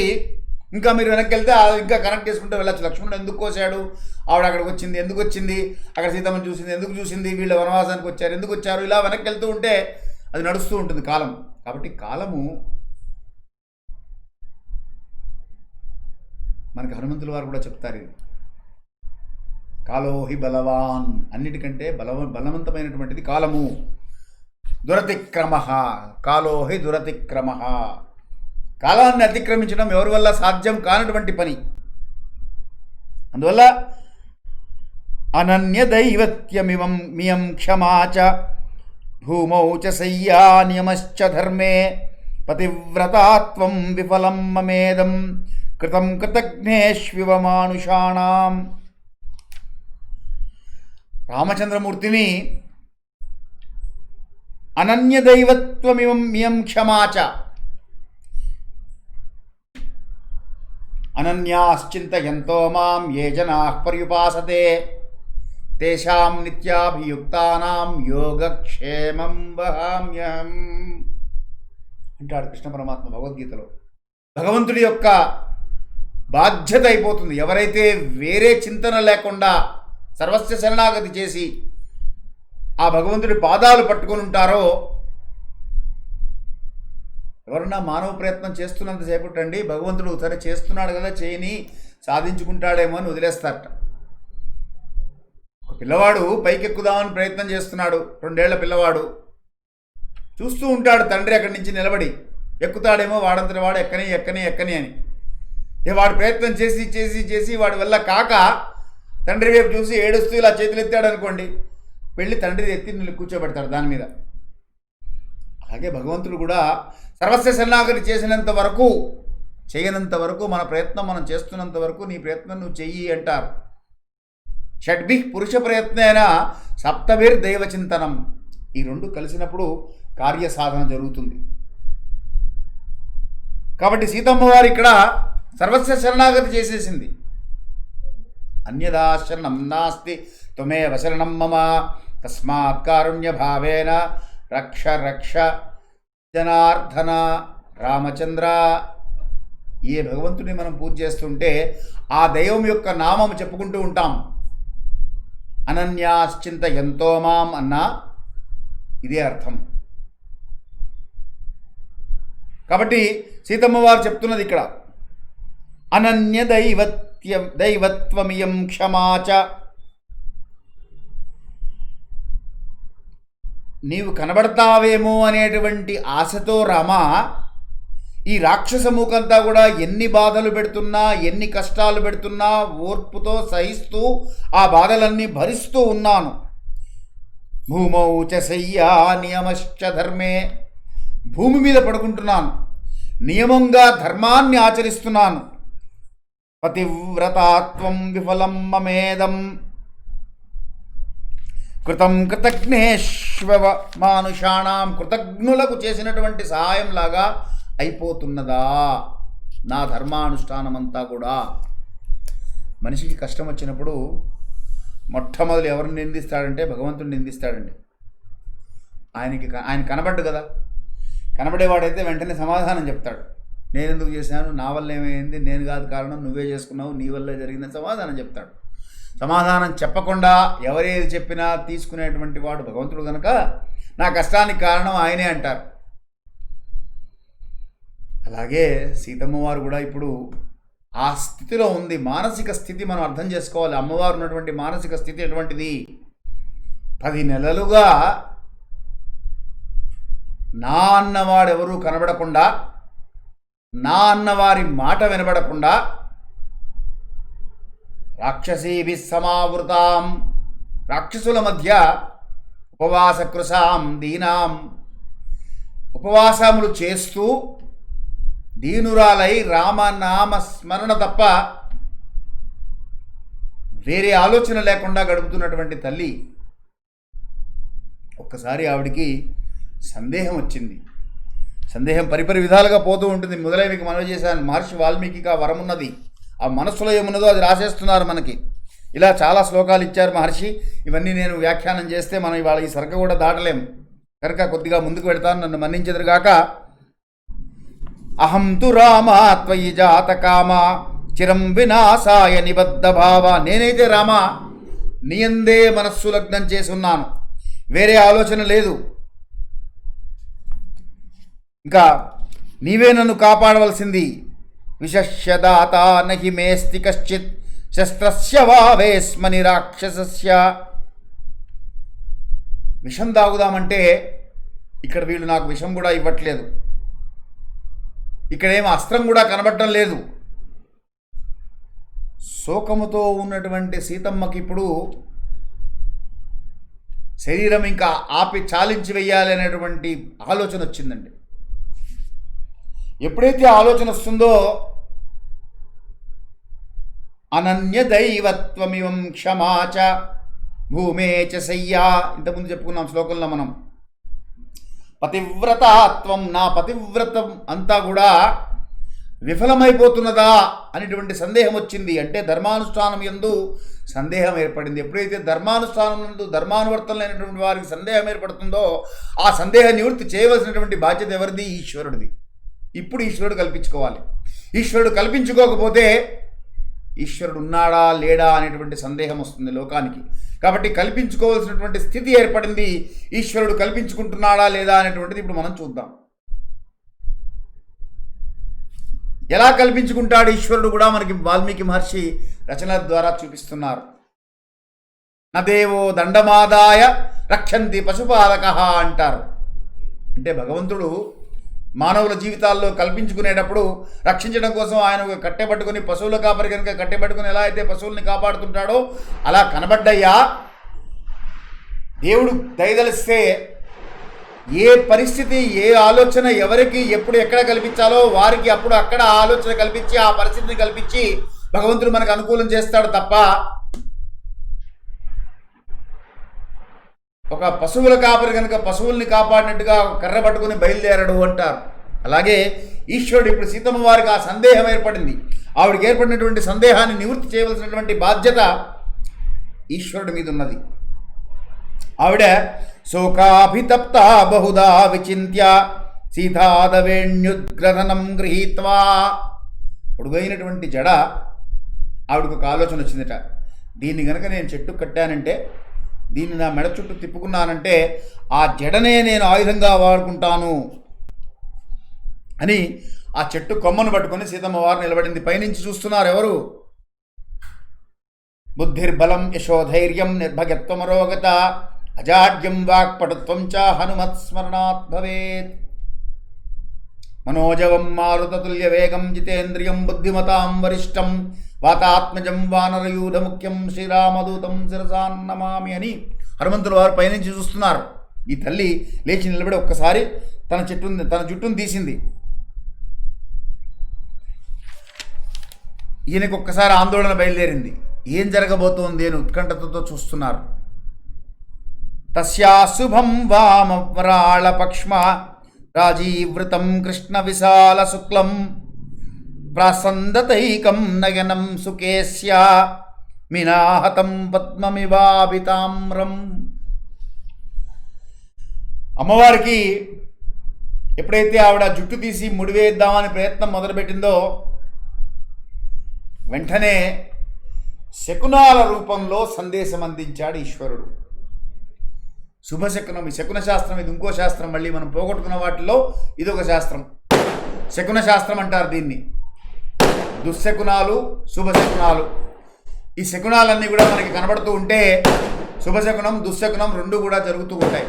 ఇంకా మీరు వెనక్కి వెళ్తే ఇంకా కనెక్ట్ చేసుకుంటూ వెళ్ళచ్చు. లక్ష్మణుడు ఎందుకు కోసాడు? ఆవిడ అక్కడికి వచ్చింది, ఎందుకు వచ్చింది? అక్కడ సీతమ్మని చూసింది, ఎందుకు చూసింది? వీళ్ళ వనవాసానికి వచ్చారు, ఎందుకు వచ్చారు? ఇలా వెనక్కి వెళ్తూ ఉంటే అది నడుస్తూ ఉంటుంది కాలం. కాబట్టి కాలము మనకి హనుమంతుల వారు కూడా చెప్తారు. ఇది కాలో హి బలవాన్, అన్నిటికంటే బలవంతమైనటువంటిది కాలము. దురతిక్రమ, కాలో హి దురతిక్రమ, కాలాన్ని అతిక్రమించడం ఎవరి వల్ల సాధ్యం కానటువంటి పని. అందువల్ల అనన్య దైవత్యమివం మియం క్షమాచ భూమౌ చ శయ్యా నియమశ్చ ధర్మే పతివ్రతాత్వం విఫలం మమేదం కృతం కృతజ్ఞేష్వివ మానుషాణాం. రామచంద్రమూర్తిని అనన్య దైవత్వమివం మియం క్షమాచ, అనన్యాశ్చింతయంతో మాం ఏ జనాః పర్యుపాసతే తేషాం నిత్యాభియుక్తానాం యోగక్షేమం వహామ్యహం అంటాడు కృష్ణ పరమాత్మ భగవద్గీతలో. భగవంతుడి యొక్క బాధ్యత అయిపోతుంది. ఎవరైతే వేరే చింతన లేకుండా సర్వస్వ శరణాగతి చేసి ఆ భగవంతుడి పాదాలు పట్టుకొని ఉంటారో, ఎవరన్నా మానవ ప్రయత్నం చేస్తున్నంతసేపటండి భగవంతుడు సరే చేస్తున్నాడు కదా చేయని సాధించుకుంటాడేమో అని వదిలేస్తారట. ఒక పిల్లవాడు పైకెక్కుదామని ప్రయత్నం చేస్తున్నాడు, 2 ఏళ్ల పిల్లవాడు చూస్తూ ఉంటాడు తండ్రి అక్కడి నుంచి నిలబడి, ఎక్కుతాడేమో వాడంతటి వాడు ఎక్కని ఎక్కని ఎక్కని అని. ఇక వాడు ప్రయత్నం చేసి చేసి చేసి వాడి వల్ల కాక తండ్రి వైపు చూసి ఏడుస్తూ ఇలా చేతులు ఎత్తాడు అనుకోండి, వెళ్ళి తండ్రి ఎత్తి కూర్చోబెడతాడు దాని మీద. అలాగే భగవంతుడు కూడా సర్వస్వ శరణాగతి చేసినంత వరకు, చేయనంత వరకు, మన ప్రయత్నం మనం చేస్తున్నంత వరకు నీ ప్రయత్నం నువ్వు చెయ్యి అంటారు. షడ్భి పురుష ప్రయత్నేన సప్తభిర్ దైవచింతనం. ఈ 2 కలిసినప్పుడు కార్యసాధన జరుగుతుంది. కాబట్టి సీతమ్మ వారు ఇక్కడ సర్వస్వ శరణాగతి చేసేసింది. అన్యదా శరణం నాస్తి త్వమేవ శరణం మమ తస్మాత్ కారుణ్య భావేన రక్ష రక్ష జనార్దన రామచంద్ర. ఏ భగవంతుని మనం పూజ చేస్తుంటే ఆ దైవం యొక్క నామం చెప్పుకుంటూ ఉంటాం. అనన్యాశ్చింత ఎంతో మాం అన్నా ఇదే అర్థం. కాబట్టి సీతమ్మ వారు చెప్తున్నది ఇక్కడ అనన్య దైవత్వమియం క్షమాచ. నీవు కనబడతావేమో అనేటువంటి ఆశతో రామ ఈ రాక్షస మూకంతా కూడా ఎన్ని బాధలు పెడుతున్నా, ఎన్ని కష్టాలు పెడుతున్నా ఓర్పుతో సహిస్తూ ఆ బాధలన్నీ భరిస్తూ ఉన్నాను. భూమౌ చ శయ్యా నియమశ్చ ధర్మే, భూమి మీద పడుకుంటున్నాను, నియమంగా ధర్మాన్ని ఆచరిస్తున్నాను. పతివ్రతాత్వం విఫలం మమేదం కృతం కృతజ్ఞేష్వ మానుషాణం. కృతజ్ఞులకు చేసినటువంటి సహాయంలాగా అయిపోతున్నదా నా ధర్మానుష్ఠానమంతా కూడా. మనిషికి కష్టం వచ్చినప్పుడు మొట్టమొదలు ఎవరిని నిందిస్తాడంటే భగవంతుడిని నిందిస్తాడండి. ఆయన కనబడ్డు కదా, కనబడేవాడైతే వెంటనే సమాధానం చెప్తాడు. నేను ఎందుకు చేశాను, నా వల్ల ఏమైంది, నేను కాదు కారణం, నువ్వే చేసుకున్నావు, నీ వల్లే జరిగిందని సమాధానం చెప్తాడు. సమాధానం చెప్పకుండా ఎవరేది చెప్పినా తీసుకునేటువంటి వాడు భగవంతుడు కనుక నా కష్టానికి కారణం ఆయనే అంటారు. అలాగే సీతమ్మ వారు కూడా ఇప్పుడు ఆ స్థితిలో ఉంది. మానసిక స్థితి మనం అర్థం చేసుకోవాలి. అమ్మవారు ఉన్నటువంటి మానసిక స్థితి ఎటువంటిది? 10 నెలలుగా నా అన్నవాడెవరూ కనబడకుండా, నా అన్నవారి మాట వినబడకుండా, రాక్షసీభి సమావృతాం, రాక్షసుల మధ్య ఉపవాసకృశాం దీనాం, ఉపవాసములు చేస్తూ దీనురాలై రామనామ స్మరణ తప్ప వేరే ఆలోచన లేకుండా గడుపుతున్నటువంటి తల్లి. ఒక్కసారి ఆవిడికి సందేహం వచ్చింది. సందేహం పరిపరి విధాలుగా పోతూ ఉంటుంది. మొదలై మీకు మనవి చేశాను, మహర్షి వాల్మీకి ఆ వరం ఉన్నది. ఆ మనస్సులో ఏమున్నదో అది రాసేస్తున్నారు మనకి. ఇలా చాలా శ్లోకాలు ఇచ్చారు మహర్షి. ఇవన్నీ నేను వ్యాఖ్యానం చేస్తే మనం ఇవాళ ఈ సర్గ కూడా దాటలేము కనుక కొద్దిగా ముందుకు పెడతాను, నన్ను మన్నించెదరుగాక. అహం తు రామా త్వయి జాతకామ చిరం వినాశాయ నిబద్ధ భావ. నేనైతే రామా నీయందే మనస్సు లగ్నం చేసి ఉన్నాను, వేరే ఆలోచన లేదు. ఇంకా నీవే నన్ను కాపాడవలసింది. విశస్యదాత నహి మేస్తి కశ్చిత్ శస్త్రస్య వా వేస్మని రాక్షసస్య. విషం తాగుదామంటే ఇక్కడ వీళ్ళు నాకు విషం కూడా ఇవ్వట్లేదు, ఇక్కడేమో అస్త్రం కూడా కనబడటం లేదు. శోకముతో ఉన్నటువంటి సీతమ్మకి ఇప్పుడు శరీరం ఇంకా ఆపి చాలించి వెయ్యాలి అనేటువంటి ఆలోచన వచ్చిందండి. ఎప్పుడైతే ఆలోచన వస్తుందో అనన్య దైవత్వమివం క్షమాచ భూమే చ శయ్యా, ఇంతకుముందు చెప్పుకున్నాం శ్లోకంలో మనం. పతివ్రతాత్వం, నా పతివ్రతం అంతా కూడా విఫలమైపోతున్నదా అనేటువంటి సందేహం వచ్చింది. అంటే ధర్మానుష్ఠానం యందు సందేహం ఏర్పడింది. ఎప్పుడైతే ధర్మానుష్ఠానం నందు ధర్మానువర్తనమైనటువంటి వారికి సందేహం ఏర్పడుతుందో ఆ సందేహ నివృత్తి చేయవలసినటువంటి బాధ్యత ఎవరిది? ఈశ్వరుడిది. ఇప్పుడు ఈశ్వరుడు కల్పించుకోవాలి. ఈశ్వరుడు కల్పించుకోకపోతే ఈశ్వరుడు ఉన్నాడా లేడా అనేటువంటి సందేహం వస్తుంది లోకానికి. కాబట్టి కల్పించుకోవాల్సినటువంటి స్థితి ఏర్పడింది. ఈశ్వరుడు కల్పించుకుంటున్నాడా లేదా అనేటువంటిది ఇప్పుడు మనం చూద్దాం. ఎలా కల్పించుకుంటాడు ఈశ్వరుడు కూడా మనకి వాల్మీకి మహర్షి రచనల ద్వారా చూపిస్తున్నారు. నదేవో దండమాదాయ రక్షంతి పశుపాలక అంటారు. అంటే భగవంతుడు మానవుల జీవితాల్లో కల్పించుకునేటప్పుడు రక్షించడం కోసం ఆయన ఒక కట్టెపట్టుకుని, పశువుల కాపరి కనుక కట్టెపట్టుకుని ఎలా అయితే పశువుల్ని కాపాడుతుంటాడో అలా కనబడ్డయ్యా. దేవుడు దయదలిస్తే ఏ పరిస్థితి, ఏ ఆలోచన ఎవరికి ఎప్పుడు ఎక్కడ కల్పించాలో వారికి అప్పుడు అక్కడ ఆలోచన కల్పించి ఆ పరిస్థితిని కల్పించి భగవంతుడు మనకు అనుకూలం చేస్తాడు తప్ప ఒక పశువుల కాపరి కనుక పశువుల్ని కాపాడినట్టుగా కర్ర పట్టుకుని బయలుదేరడు అంటారు. అలాగే ఈశ్వరుడు ఇప్పుడు సీతమ్మ వారికి ఆ సందేహం ఏర్పడింది. ఆవిడికి ఏర్పడినటువంటి సందేహాన్ని నివృత్తి చేయవలసినటువంటి బాధ్యత ఈశ్వరుడి మీద ఉన్నది. ఆవిడ శోకాభితప్త బహుదా విచింత్య సీతాదవేణ్యుద్గ్రథనం గృహీత్వా, పొడుగైనటువంటి జడ ఆవిడకు ఒక ఆలోచన వచ్చిందట. దీన్ని కనుక నేను చెట్టు కట్టానంటే, దీన్ని నా మెడ చుట్టూ తిప్పుకున్నానంటే ఆ జడనే నేను ఆయుధంగా వాడుకుంటాను అని ఆ చెట్టు కొమ్మను పట్టుకొని సీతమ్మ వారు నిలబడింది. పైనుంచి చూస్తున్నారు ఎవరు? బుద్ధిర్బలం యశోధైర్యం నిర్భగత్వమరోగత అజాడ్యం వాక్పటుత్వం చ హనుమత్స్మరణాత్ భవేత్. మనోజవం మారుతతుల్య వేగం జితేంద్రియం బుద్ధిమతాం వరిష్టం వాతాత్మజం వానరయూఢ ముఖ్యం శ్రీరామదూతం శిరసాన్నమామి అని హనుమంతుల వారు పైనుంచి చూస్తున్నారు. ఈ తల్లి లేచి నిలబడి ఒక్కసారి తన జుట్టును తీసింది. ఈయనకు ఒక్కసారి ఆందోళన బయలుదేరింది. ఏం జరగబోతోంది అని ఉత్కంఠతతో చూస్తున్నారు. తస్యా శుభం వామవరాళపక్ష్మ రాజీవృతం కృష్ణ విశాల శుక్లం ప్రాసందతైకం నయనం సుకేస్య మినాహతం పద్మమివాభితామ్రం. అమ్మవారికి ఎప్పుడైతే ఆవిడ జుట్టు తీసి ముడివేద్దామని ప్రయత్నం మొదలుపెట్టిందో వెంటనే శకునాల రూపంలో సందేశం అందించాడు ఈశ్వరుడు. శుభశకునం, ఈ శకున శాస్త్రం, ఇది ఇంకో శాస్త్రం. మళ్ళీ మనం పోగొట్టుకున్న వాటిలో ఇదొక శాస్త్రం. శకున శాస్త్రం అంటారు దీన్ని. దుశ్శకునాలు, శుభశకునాలు. ఈ శకునాలన్నీ కూడా మనకి కనబడుతూ ఉంటే శుభశకునం, దుశ్శకునం రెండు కూడా జరుగుతూ ఉంటాయి.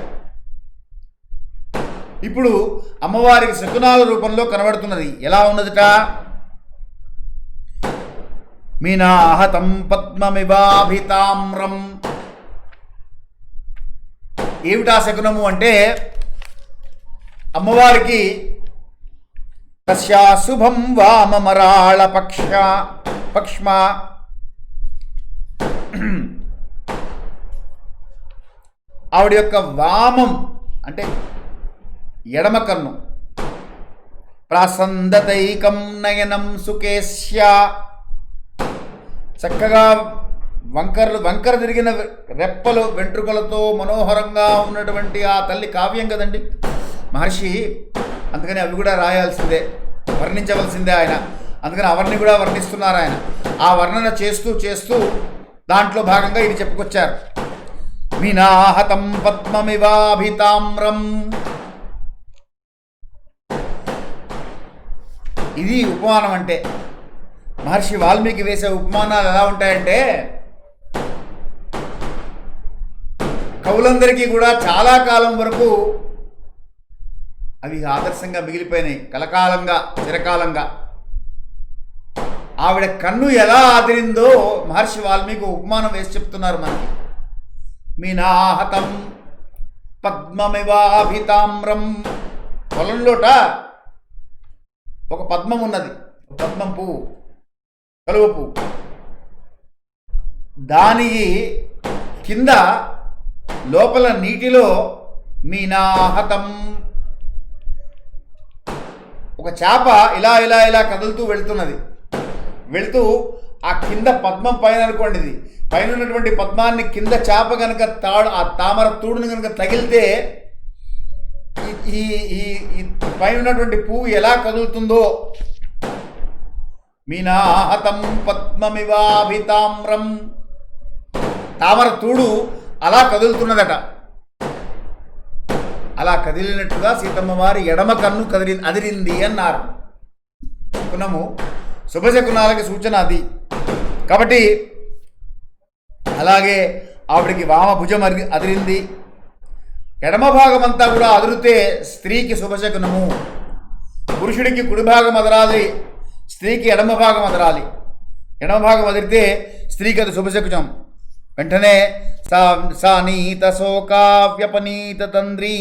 ఇప్పుడు అమ్మవారికి శకునాల రూపంలో కనబడుతున్నది. ఎలా ఉన్నదిట? మీనాహతం పద్మమివాభితామ్రం. ఏమిటా శకునము అంటే అమ్మవారికి తస్యా శుభం వామమరాళ పక్ష్మ ఆవిడ యొక్క వామం అంటే ఎడమ కన్ను, ప్రాసందతైకం నయనం సుకేస్య, చక్కగా వంకర తిరిగిన రెప్పలు వెంట్రుకలతో మనోహరంగా ఉన్నటువంటి ఆ తల్లి కావ్యం కదండి మహర్షి. అందుకని అవి కూడా రాయాల్సిందే, వర్ణించవలసిందే ఆయన. అందుకని అవన్నీ కూడా వర్ణిస్తున్నారు ఆయన. ఆ వర్ణన చేస్తూ దాంట్లో భాగంగా ఇది చెప్పుకొచ్చారు. మీనాహతం పద్మమివాభితామ్రం. ఇది ఉపమానం అంటే మహర్షి వాల్మీకి వేసే ఉపమానాలు ఎలా ఉంటాయంటే, కవులందరికీ కూడా చాలా కాలం వరకు అవి ఆదర్శంగా మిగిలిపోయినాయి, కలకాలంగా, చిరకాలంగా. ఆవిడ కన్ను ఎలా ఆదిరిందో మహర్షి వాల్మీకి ఉపమానం వేసి చెప్తున్నారు మనకి. మీనాహతం పద్మమివాభితామ్రం. పొలంలోట ఒక పద్మం ఉన్నది, పద్మం పువ్వు, కలువ పువ్వు. దానికి కింద లోపల నీటిలో మీనాహతం ఒక చేప ఇలా ఇలా ఇలా కదులుతూ వెళుతూ ఆ కింద పద్మం పైన అనుకోండి, ఇది పైన ఉన్నటువంటి పద్మాన్ని కింద చేప కనుక ఆ తామర తూడుని కనుక తగిలితే ఈ పైన ఉన్నటువంటి పువ్వు ఎలా కదులుతుందో, మీనాహతం పద్మమివాభితామ్రం, తామర తూడు అలా కదులుతున్నదట. అలా కదిలినట్టుగా సీతమ్మ వారి ఎడమ కన్ను అదిరింది అన్నారు. శకునము శుభశకునాలకి సూచన అది. కాబట్టి అలాగే ఆవిడికి వామ భుజం అదిరింది. ఎడమ భాగం అంతా కూడా అదిరితే స్త్రీకి శుభశకునము. పురుషుడికి కుడి భాగం అదరాలి, స్త్రీకి ఎడమ భాగం అదరాలి. ఎడమ భాగం అదిరితే స్త్రీకి అది శుభశకునం. వెంటనే సానీత శోకావ్యపనీత తంద్రీ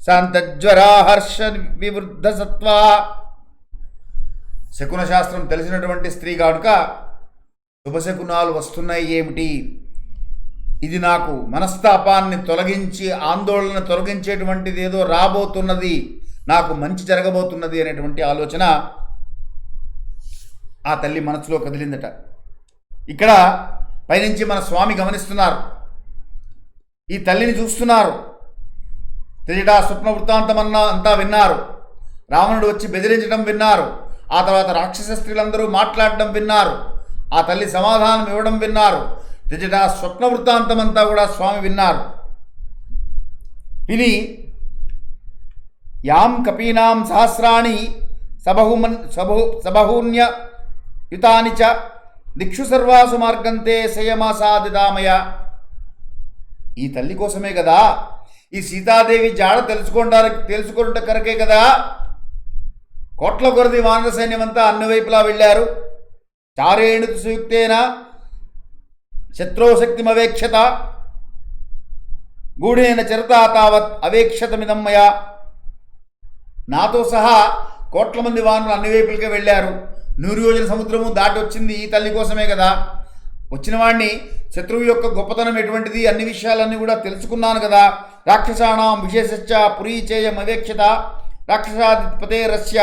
శాంతజ్వరా హర్ష వివృద్ధ సత్వా. శకున శాస్త్రం తెలిసినటువంటి స్త్రీ కనుక శుభశకునాలు వస్తున్నాయి ఏమిటి, ఇది నాకు మనస్తాపాన్ని తొలగించి ఆందోళన తొలగించేటువంటిది ఏదో రాబోతున్నది, నాకు మంచి జరగబోతున్నది అనేటువంటి ఆలోచన ఆ తల్లి మనసులో కదిలిందట. ఇక్కడ పైనుంచి మన స్వామి గమనిస్తున్నారు, ఈ తల్లిని చూస్తున్నారు. త్రిజటా స్వప్న వృత్తాంతం అంతా విన్నారు. రావణుడు వచ్చి బెదిరించడం విన్నారు. ఆ తర్వాత రాక్షస స్త్రీలందరూ మాట్లాడడం విన్నారు. ఆ తల్లి సమాధానం ఇవ్వడం విన్నారు. త్రిజటా స్వప్న వృత్తాంతం అంతా కూడా స్వామి విన్నారు. విని యాం కపీనాం సహస్రాణి సబహూన్య యుతాని చ దిక్షు సర్వాసు మార్గంతే శయమాసాదిదామయ. ఈ తల్లి కోసమే కదా, ఈ సీతాదేవి జాడ తెలుసుకుంట కరకే కదా కోట్ల కొరది వానర సైన్యమంతా అన్ని వైపులా వెళ్ళారు. చారేణుతు సుయుక్తేన శత్రోశక్తిమవేక్షత గూఢేన చరతా తావత్ అవేక్షతమిదమ్మయ. నాతో సహా కోట్ల మంది వానరులు అన్ని వైపులకే వెళ్ళారు. 100 యోజన సముద్రము దాటి వచ్చింది ఈ తల్లి కోసమే కదా. వచ్చిన వాడిని శత్రువు యొక్క గొప్పతనం ఎటువంటిది అన్ని విషయాలన్నీ కూడా తెలుసుకున్నాను కదా. రాక్షసాణం విశేషశ్చ పురీచేయమవేక్షత రాక్షసాధిపతేరస్య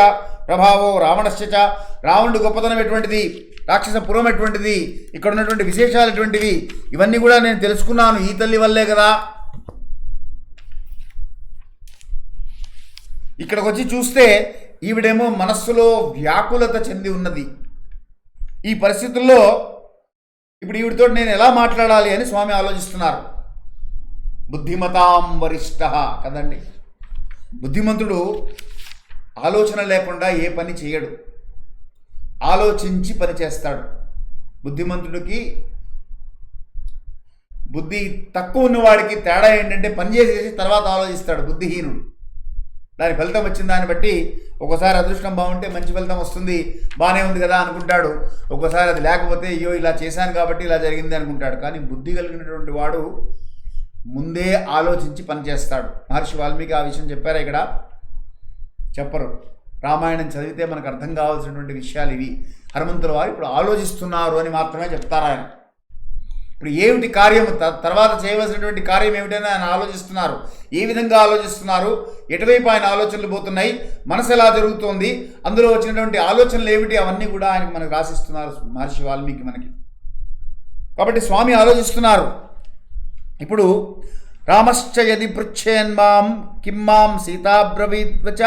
ప్రభావో రావణస్య చ. రావణుడి గొప్పతనం ఎటువంటిది, రాక్షసపురం ఎటువంటిది, ఇక్కడ ఉన్నటువంటి విశేషాలు ఎటువంటివి, ఇవన్నీ కూడా నేను తెలుసుకున్నాను ఈ తల్లి వల్లే కదా. ఇక్కడికి వచ్చి చూస్తే ఈవిడేమో మనస్సులో వ్యాకులత చెంది ఉన్నది. ఈ పరిస్థితుల్లో ఇప్పుడు ఈవిడితో నేను ఎలా మాట్లాడాలి అని స్వామి ఆలోచిస్తున్నారు. బుద్ధిమతాం వరిష్ఠ కదండి. బుద్ధిమంతుడు ఆలోచన లేకుండా ఏ పని చేయడు, ఆలోచించి పని చేస్తాడు. బుద్ధిమంతుడికి బుద్ధి తక్కువ ఉన్నవాడికి తేడా ఏంటంటే పని చేసేసి తర్వాత ఆలోచిస్తాడు. బుద్ధిహీనుడు దాని ఫలితం వచ్చిన దాన్ని బట్టి ఒక్కోసారి అదృష్టం బాగుంటే మంచి ఫలితం వస్తుంది, బాగానే ఉంది కదా అనుకుంటాడు. ఒక్కోసారి అది లేకపోతే అయ్యో ఇలా చేశాను కాబట్టి ఇలా జరిగింది అనుకుంటాడు. కానీ బుద్ధి కలిగినటువంటి వాడు ముందే ఆలోచించి పనిచేస్తాడు. మహర్షి వాల్మీకి ఆ విషయం చెప్పారా? ఇక్కడ చెప్పరు. రామాయణం చదివితే మనకు అర్థం కావాల్సినటువంటి విషయాలు ఇవి. హనుమంతుల వారు ఇప్పుడు ఆలోచిస్తున్నారు అని మాత్రమే చెప్తారు ఆయన. ఇప్పుడు ఏమిటి కార్యం, తర్వాత చేయవలసినటువంటి కార్యం ఏమిటని ఆయన ఆలోచిస్తున్నారు. ఏ విధంగా ఆలోచిస్తున్నారు, ఎటువైపు ఆయన ఆలోచనలు పోతున్నాయి, మనసు ఎలా జరుగుతోంది, అందులో వచ్చినటువంటి ఆలోచనలు ఏమిటి, అవన్నీ కూడా ఆయనకు మనకు రాసిస్తున్నారు మహర్షి వాల్మీకి మనకి. కాబట్టి స్వామి ఆలోచిస్తున్నారు. ఇప్పుడు రామశ్చ యది పృచ్ఛేన్మాం కిమ్మాం సీతాబ్రవీద్వచ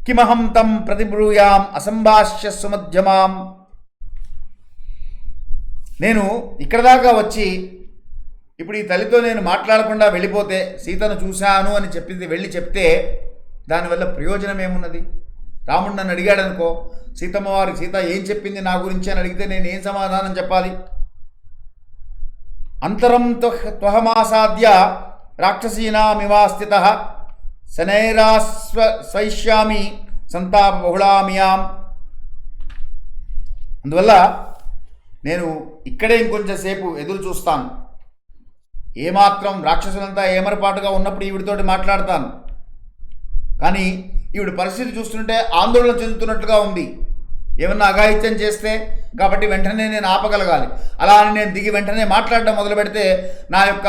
కిమహం తం ప్రతిబ్రూయాం అసంభాష్య సుమధ్యమాం. నేను ఇక్కడ దాకా వచ్చి ఇప్పుడు ఈ తల్లితో నేను మాట్లాడకుండా వెళ్ళిపోతే, సీతను చూశాను అని వెళ్ళి చెప్తే దానివల్ల ప్రయోజనం ఏమున్నది? రాముడు నన్ను అడిగాడు అనుకో, సీతమ్మ వారి సీత ఏం చెప్పింది నా గురించి అని అడిగితే నేను ఏం సమాధానం చెప్పాలి? అంతరం త్వహమాసాద్య రాక్షసీనామివా స్థితః శనైరాస్వైష్యామి సంతాప బహుళామియాం. అందువల్ల నేను ఇక్కడే ఇంకొంచెం సేపు ఎదురు చూస్తాను. ఏమాత్రం రాక్షసులంతా ఏమరపాటుగా ఉన్నప్పుడు ఈవిడితోటి మాట్లాడతాను. కానీ ఈవిడ పరిస్థితి చూస్తుంటే ఆందోళన చెందుతున్నట్లుగా ఉంది. ఏమన్నా అఘాయిత్యం చేస్తే కాబట్టి వెంటనే నేను ఆపగలగాలి. అలా అని నేను దిగి వెంటనే మాట్లాడడం మొదలు పెడితే నా యొక్క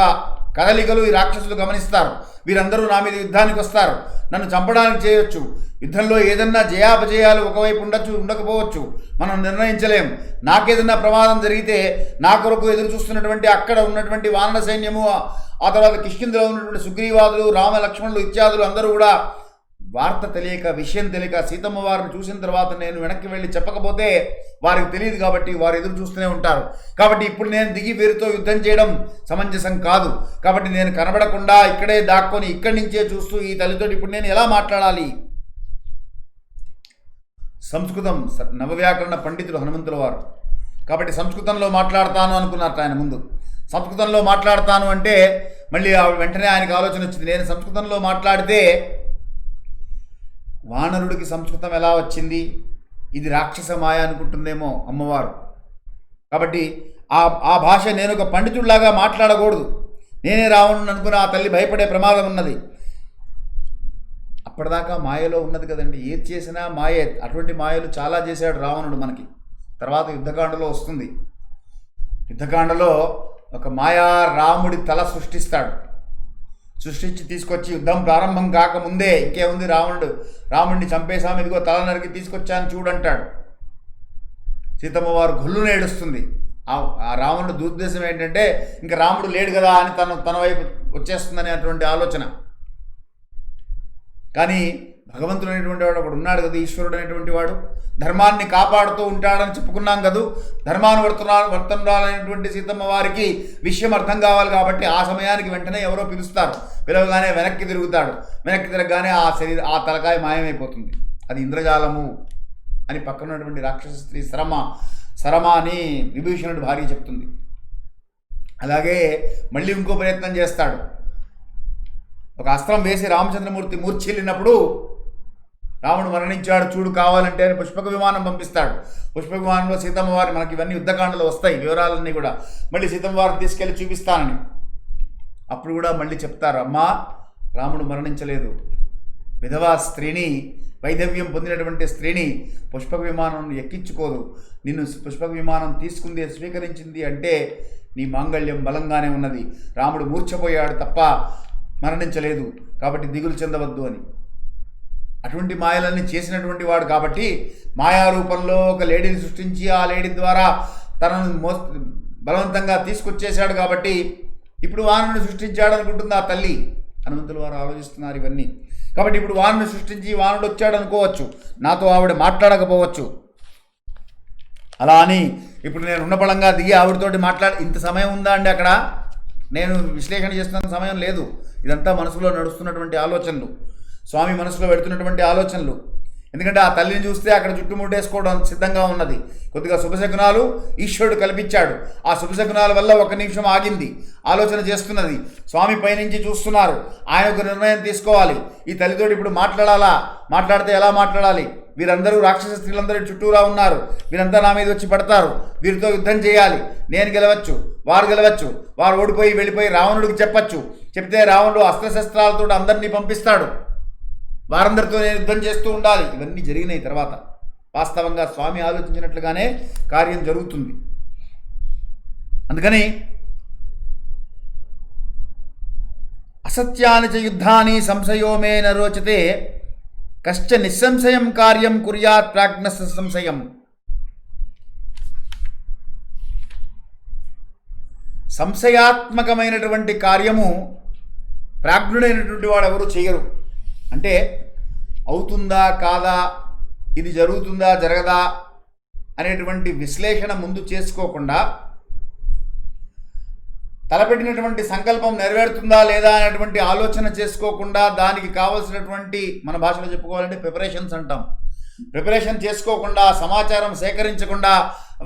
కదలికలు ఈ రాక్షసులు గమనిస్తారు. వీరందరూ నా మీద యుద్ధానికి వస్తారు, నన్ను చంపడానికి చేయొచ్చు. యుద్ధంలో ఏదన్నా జయాపజయాలు ఒకవైపు ఉండొచ్చు, ఉండకపోవచ్చు, మనం నిర్ణయించలేం. నాకేదన్నా ప్రమాదం జరిగితే నా కొరకు ఎదురు చూస్తున్నటువంటి అక్కడ ఉన్నటువంటి వానర సైన్యము, ఆ తర్వాత కిష్కింధలో ఉన్నటువంటి సుగ్రీవాదులు, రామ లక్ష్మణులు ఇత్యాదులు అందరూ కూడా వార్త తెలియక, విషయం తెలియక సీతమ్మ వారిని చూసిన తర్వాత నేను వెనక్కి వెళ్ళి చెప్పకపోతే వారికి తెలియదు కాబట్టి వారు ఎదురు చూస్తూనే ఉంటారు. కాబట్టి ఇప్పుడు నేను దిగి వీరితో యుద్ధం చేయడం సమంజసం కాదు. కాబట్టి నేను కనబడకుండా ఇక్కడే దాక్కొని ఇక్కడి నుంచే చూస్తూ ఈ తల్లితో ఇప్పుడు నేను ఎలా మాట్లాడాలి? సంస్కృతం నవవ్యాకరణ పండితుడు హనుమంతుల వారు. కాబట్టి సంస్కృతంలో మాట్లాడతాను అనుకున్నారు ఆయన ముందు. సంస్కృతంలో మాట్లాడతాను అంటే మళ్ళీ వెంటనే ఆయనకు ఆలోచన వచ్చింది, నేను సంస్కృతంలో మాట్లాడితే వానరుడికి సంస్కృతం ఎలా వచ్చింది? ఇది రాక్షస మాయ అనుకుంటుందేమో అమ్మవారు. కాబట్టి ఆ భాష నేను ఒక పండితుడిలాగా మాట్లాడకూడదు. నేనే రావణుని అనుకుని ఆ తల్లి భయపడే ప్రమాదం ఉన్నది. అప్పటిదాకా మాయలో ఉన్నది కదండి, ఏది చేసినా మాయే. అటువంటి మాయలు చాలా చేశాడు రావణుడు మనకి. తర్వాత యుద్ధకాండలో వస్తుంది. యుద్ధకాండలో ఒక మాయా రాముడి తల సృష్టించి తీసుకొచ్చి యుద్ధం ప్రారంభం కాకముందే ఇంకేముంది, రాముడిని చంపేశాము, ఇదిగో తల నరికి తీసుకొచ్చాను చూడంటాడు. సీతమ్మ వారు గొల్లును ఏడుస్తుంది. ఆ రావణుడు దురుద్దేశం ఏంటంటే ఇంకా రాముడు లేడు కదా అని తన వైపు వచ్చేస్తుందనే అటువంటి ఆలోచన. కానీ భగవంతుడు అనేటువంటి వాడు ఒకడు ఉన్నాడు కదా, ఈశ్వరుడు అనేటువంటి వాడు ధర్మాన్ని కాపాడుతూ ఉంటాడని చెప్పుకున్నాం కదా. వర్తనురాలైనటువంటి సీతమ్మ వారికి విషయం అర్థం కావాలి కాబట్టి ఆ సమయానికి వెంటనే ఎవరో పిలుస్తారు. పిలవగానే వెనక్కి తిరుగుతాడు. వెనక్కి తిరగగానే ఆ తలకాయ మాయమైపోతుంది. అది ఇంద్రజాలము అని పక్కన ఉన్నటువంటి రాక్షస స్త్రీ సరమ అని విభీషణుడు భార్య చెప్తుంది. అలాగే మళ్ళీ ఇంకో ప్రయత్నం చేస్తాడు. ఒక అస్త్రం వేసి రామచంద్రమూర్తి మూర్ఛిల్లినప్పుడు రాముడు మరణించాడు చూడు కావాలంటే అని పుష్పక విమానం పంపిస్తాడు. పుష్పక విమానంలో సీతమ్మ వారు, మనకి ఇవన్నీ యుద్ధకాండలో వస్తాయి వివరాలన్నీ కూడా, మళ్ళీ సీతమ్మ వారిని తీసుకెళ్ళి చూపిస్తానని. అప్పుడు కూడా మళ్ళీ చెప్తారు, అమ్మా రాముడు మరణించలేదు. విధవా స్త్రీని, వైధవ్యం పొందినటువంటి స్త్రీని పుష్పక విమానం ఎక్కించుకోదు. నిన్ను పుష్పక విమానం తీసుకుంది, స్వీకరించింది అంటే నీ మాంగళ్యం బలంగానే ఉన్నది. రాముడు మూర్ఛపోయాడు తప్ప మరణించలేదు, కాబట్టి దిగులు చెందవద్దు అని. అటువంటి మాయలన్నీ చేసినటువంటి వాడు కాబట్టి మాయారూపంలో ఒక లేడీని సృష్టించి ఆ లేడీ ద్వారా తనను బలవంతంగా తీసుకొచ్చేశాడు. కాబట్టి ఇప్పుడు వానరుని సృష్టించాడు అనుకుంటుంది ఆ తల్లి. హనుమంతుల వారు ఆలోచిస్తున్నారు ఇవన్నీ. కాబట్టి ఇప్పుడు వానరుని సృష్టించి వానరుడు వచ్చాడు అనుకోవచ్చు, నాతో ఆవిడ మాట్లాడకపోవచ్చు. అలా అని ఇప్పుడు నేను ఉన్నపళంగా దిగి ఆవిడతోటి ఇంత సమయం ఉందా అండి? అక్కడ నేను విశ్లేషణ చేస్తున్న సమయం లేదు. ఇదంతా మనసులో నడుస్తున్నటువంటి ఆలోచనలు, స్వామి మనసులో పెడుతున్నటువంటి ఆలోచనలు. ఎందుకంటే ఆ తల్లిని చూస్తే అక్కడ చుట్టుముట్టేసుకోవడం సిద్ధంగా ఉన్నది. కొద్దిగా శుభశకునాలు ఈశ్వరుడు కల్పించాడు. ఆ శుభశకునాల వల్ల ఒక నిమిషం ఆగింది, ఆలోచన చేస్తున్నది. స్వామి పైనుంచి చూస్తున్నారు. ఆయన ఒక నిర్ణయం తీసుకోవాలి. ఈ తల్లితోటి ఇప్పుడు మాట్లాడాలా? మాట్లాడితే ఎలా మాట్లాడాలి? వీరందరూ రాక్షస స్త్రీలందరూ చుట్టూరా ఉన్నారు. వీరంతా నా మీద వచ్చి పడతారు. వీరితో యుద్ధం చేయాలి. నేను గెలవచ్చు, వారు గెలవచ్చు. వారు ఓడిపోయి వెళ్ళిపోయి రావణుడికి చెప్పచ్చు. చెప్తే రావణుడు అస్త్రశస్త్రాలతో అందరినీ పంపిస్తాడు. వారందరితో నేను యుద్ధం చేస్తూ ఉండాలి. ఇవన్నీ జరిగినాయి. తర్వాత వాస్తవంగా స్వామి ఆలోచించినట్లుగానే కార్యం జరుగుతుంది. అందుకని అసత్యాని చ యుద్ధాని సంశయో మే న రోచతే కశ్చ నిస్సంశయం కార్యం కుర్యాత్ ప్రాజ్ఞస్ సంశయం. సంశయాత్మకమైనటువంటి కార్యము ప్రాజ్ఞుడైనటువంటి వాడు ఎవరు చేయరు. అంటే అవుతుందా కాదా, ఇది జరుగుతుందా జరగదా అనేటువంటి విశ్లేషణ ముందు చేసుకోకుండా, తలపెట్టినటువంటి సంకల్పం నెరవేరుతుందా లేదా అనేటువంటి ఆలోచన చేసుకోకుండా, దానికి కావలసినటువంటి, మన భాషలో చెప్పుకోవాలంటే ప్రిపరేషన్స్ అంటాం, ప్రిపరేషన్ చేసుకోకుండా, సమాచారం సేకరించకుండా,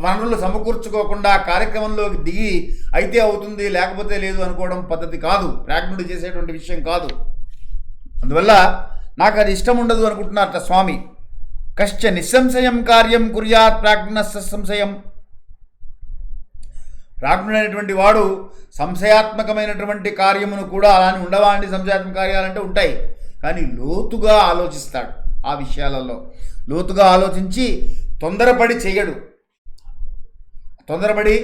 వనరులు సమకూర్చుకోకుండా కార్యక్రమంలోకి దిగి అయితే అవుతుంది లేకపోతే లేదు అనుకోవడం పద్ధతి కాదు, ప్రాజ్ఞుడు చేసేటువంటి విషయం కాదు. అందువల్ల నాకు అది ఇష్టం ఉండదు అనుకుంటున్నారట స్వామి. కశ్చ నిస్సంశయం కార్యం కుర్యాత్ ప్రాజ్ఞ సంశయం. ప్రాజ్ఞుడైనటువంటి వాడు సంశయాత్మకమైనటువంటి కార్యమును కూడా అలానే ఉండవాంటి. సంశయాత్మక కార్యాలంటే ఉంటాయి, కానీ లోతుగా ఆలోచిస్తాడు. ఆ విషయాలలో లోతుగా ఆలోచించి తొందరపడి చేయడు. తొందరపడి